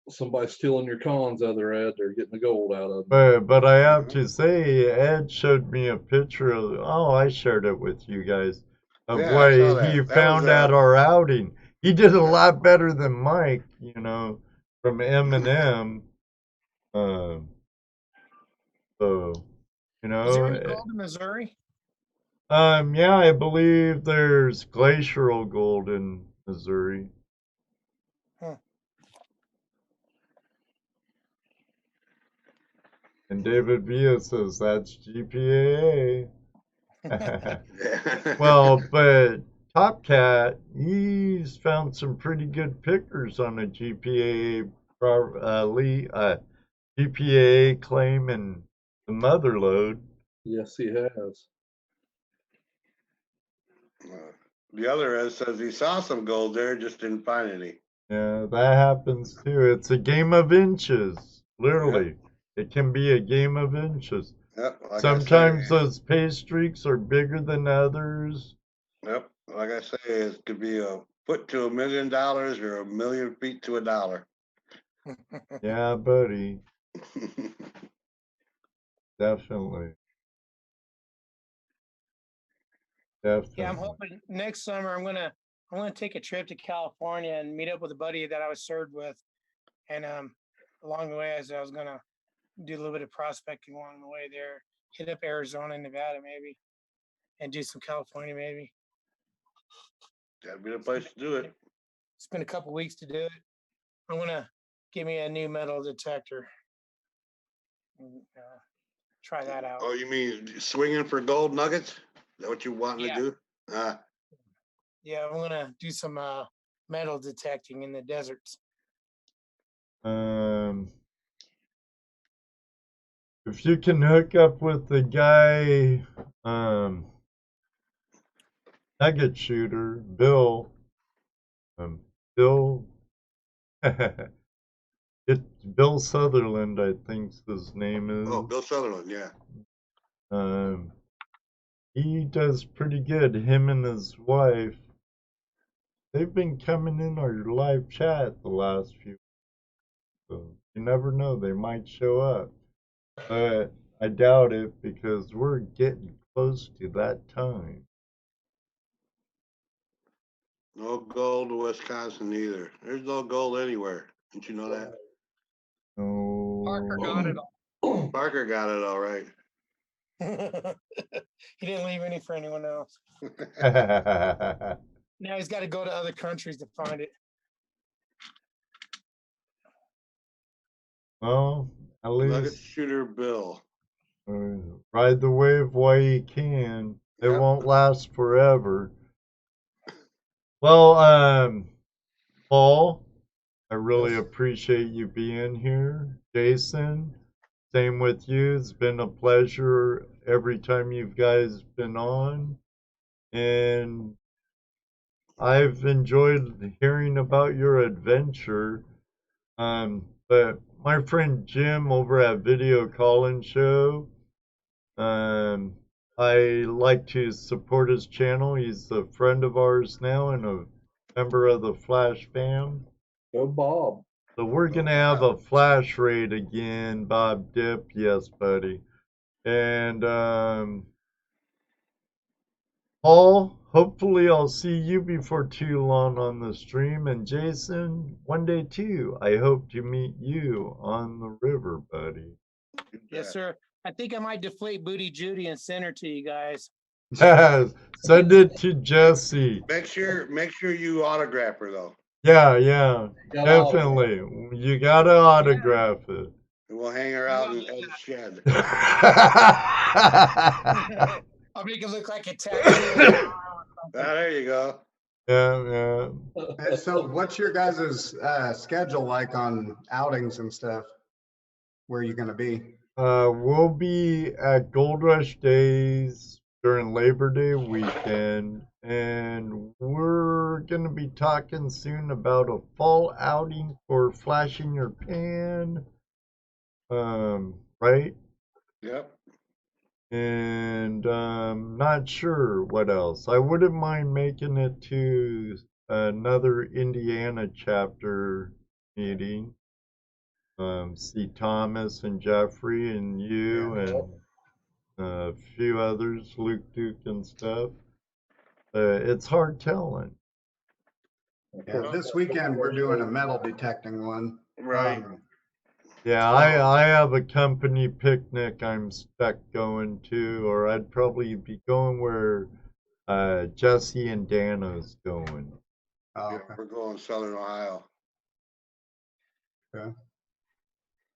Somebody's stealing your cons, other Ed. They're getting the gold out of them. But I have to say, Ed showed me a picture of. Oh, I shared it with you guys of Yeah, I what saw he that. That found was, at our outing. He did a lot better than Mike, you know, from M&M. So, you Is there know, any gold in Missouri? yeah, I believe there's glacial gold in Missouri. Huh. And David Villa says that's GPAA. Yeah. Well, but Top Cat, he's found some pretty good pickers on a GPAA claim in the mother lode. Yes, he has. The other Ed says he saw some gold there, just didn't find any. Yeah, that happens too. It's a game of inches, literally. It can be a game of inches. Yep. Like Sometimes I say, those pay streaks are bigger than others. yep. Like I say, it could be a foot to $1 million or a million feet to $1. Yeah, buddy, definitely. Definitely. Yeah, I'm hoping next summer I'm gonna take a trip to California and meet up with a buddy that I was served with, and along the way, as I was gonna do a little bit of prospecting along the way there, hit up Arizona and Nevada maybe, and do some California maybe. That'd be the place to do it. It's been a couple weeks to do it. I'm gonna get me a new metal detector. And, try that out. Oh, you mean swinging for gold nuggets? Is that what you wanting Yeah. to do? Yeah, I'm gonna do some metal detecting in the deserts. If you can hook up with the guy, nugget shooter, Bill, Bill, it's Bill Sutherland, I think his name is. Oh, Bill Sutherland, yeah. He does pretty good, him and his wife. They've been coming in our live chat the last few. So you never know, they might show up. But I doubt it because we're getting close to that time. No gold in Wisconsin either. There's no gold anywhere. Didn't you know that? No. Parker got it all. Parker got it all right. He didn't leave any for anyone else. Now he's got to go to other countries to find it. Well, at Nugget least shooter Bill. ride the wave while you can. It Yep. won't last forever. Well, Paul, I really appreciate you being here. Jason, same with you. It's been a pleasure every time you guys been on. And I've enjoyed hearing about your adventure. But my friend Jim over at Video Call-In Show, I like to support his channel. He's a friend of ours now and a member of the Flash fam. Go Bob. So we're gonna have a flash raid again, Bob Dip. Yes, buddy. And Paul, hopefully I'll see you before too long on the stream. And Jason, one day too. I hope to meet you on the river, buddy. Yes, sir. I think I might deflate Booty Judy and send her to you guys. Send it to Jesse. Make sure you autograph her though. Yeah, Got definitely. You gotta autograph it. And we'll hang her out in Ed's shed. I'll make it look like a tattoo. There you go. Yeah. So what's your guys' schedule like on outings and stuff? Where are you gonna be? We'll be at Gold Rush Days during Labor Day weekend, and we're gonna be talking soon about a fall outing for flashing your pan. Right? Yep. And not sure what else. I wouldn't mind making it to another Indiana chapter meeting. See Thomas and Jeffrey and you and a few others, Luke Duke and stuff. It's hard telling. Yeah, this weekend we're doing a metal detecting one. Right. Yeah, I have a company picnic I'm stuck going to, or I'd probably be going where Jesse and Dano's going. Oh, Yeah, okay. we're going Southern Ohio.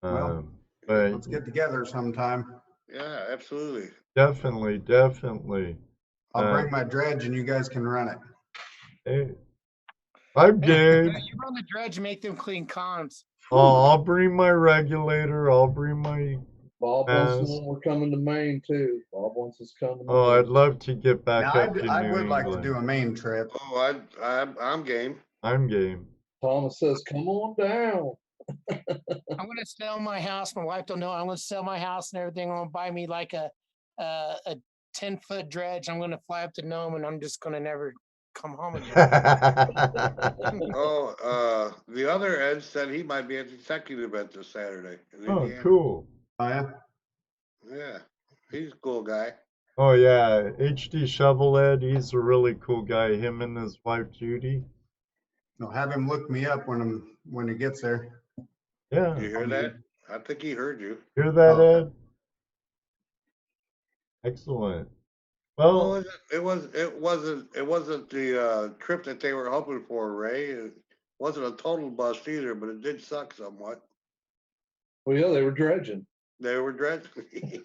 Well, But let's get together sometime. Yeah, absolutely. definitely. I'll bring my dredge and you guys can run it. Hey, I'm game. You run the dredge and make them clean cons. I'll bring my regulator. I'll bring my. Bob wants to know we're coming to Maine too. Bob wants us coming. Oh, I'd love to get back Now, up to I New would like to England. do a Maine trip. Oh, I'm game. I'm game. Thomas says, "Come on down." I'm gonna sell my house. My wife don't know. I'm gonna sell my house and everything. I'm gonna buy me like a 10-foot dredge. I'm gonna fly up to Nome and I'm just gonna never come home again. Oh, the other Ed said he might be at the detective event this Saturday. In Oh, Indiana. cool. Oh, yeah? Yeah, he's a cool guy. Oh yeah, HD Shovel Ed. He's a really cool guy. Him and his wife Judy. No, have him look me up when he gets there. Yeah. You hear that? I think he heard you. Hear that, Oh. Ed? Excellent. Well, It wasn't the trip that they were hoping for, Ray. It wasn't a total bust either, but it did suck somewhat. Well, yeah, they were dredging. They were dreadfully.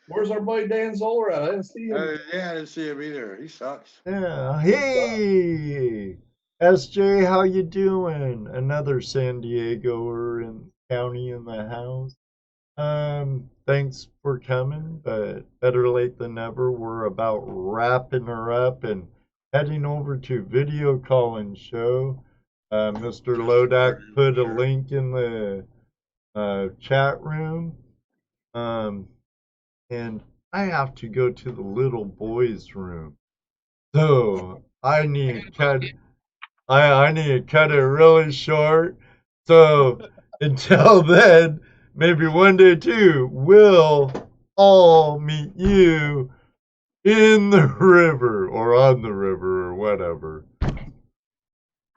Where's our buddy Dan Zoller at? I didn't see him. Yeah, I didn't see him either. He sucks. yeah. Hey, SJ, how you doing? Another San Diegoer in county in the house. Thanks for coming, but better late than never. We're about wrapping her up and heading over to video calling show. Mr. Lodak put a link in the chat room. And I have to go to the little boys' room. So I need to cut I need to cut it really short. So until then, maybe one day too, we'll all meet you in the river or on the river or whatever.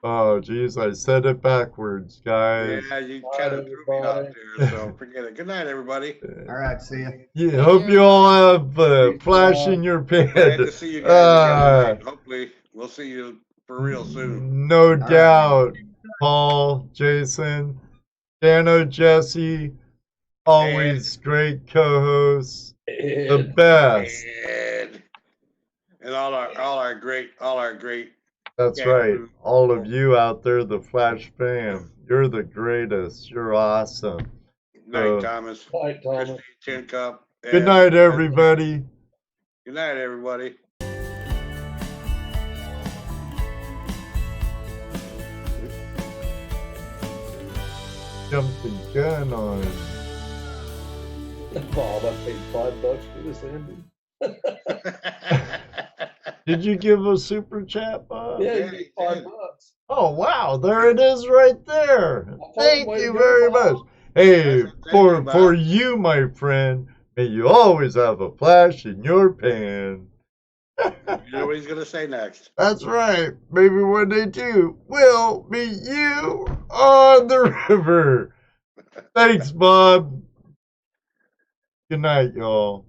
Oh, geez, I said it backwards, guys. Yeah, you kind of threw me out there, so forget it. Good night, everybody. All right, see ya. Yeah, hope you all have flash in your Glad pan. to see you guys again. Hopefully, we'll see you for real soon. No doubt, Paul, Jason, Dano, Jesse, always great co-hosts, the best. And all our great. That's Yeah. right, all of you out there, the Flash fam, you're the greatest. You're awesome. Good night, Thomas. Good night, Thomas. Christy, Tin Cup. Good night, everybody. Good night, everybody. Jumped the gun on. Bob, I paid $5 for this ending. Did you give a super chat, Bob? Yeah, Yeah, you he get $5. did. Oh, wow. There it is right there. told him, Thank way to you go, very Bob. much. Hey, I said, "Thank you, for Bob." you, my friend, may you always have a flash in your pan. You know what he's gonna say next. That's right. Maybe one day, too, we'll meet you on the river. Thanks, Bob. Good night, y'all.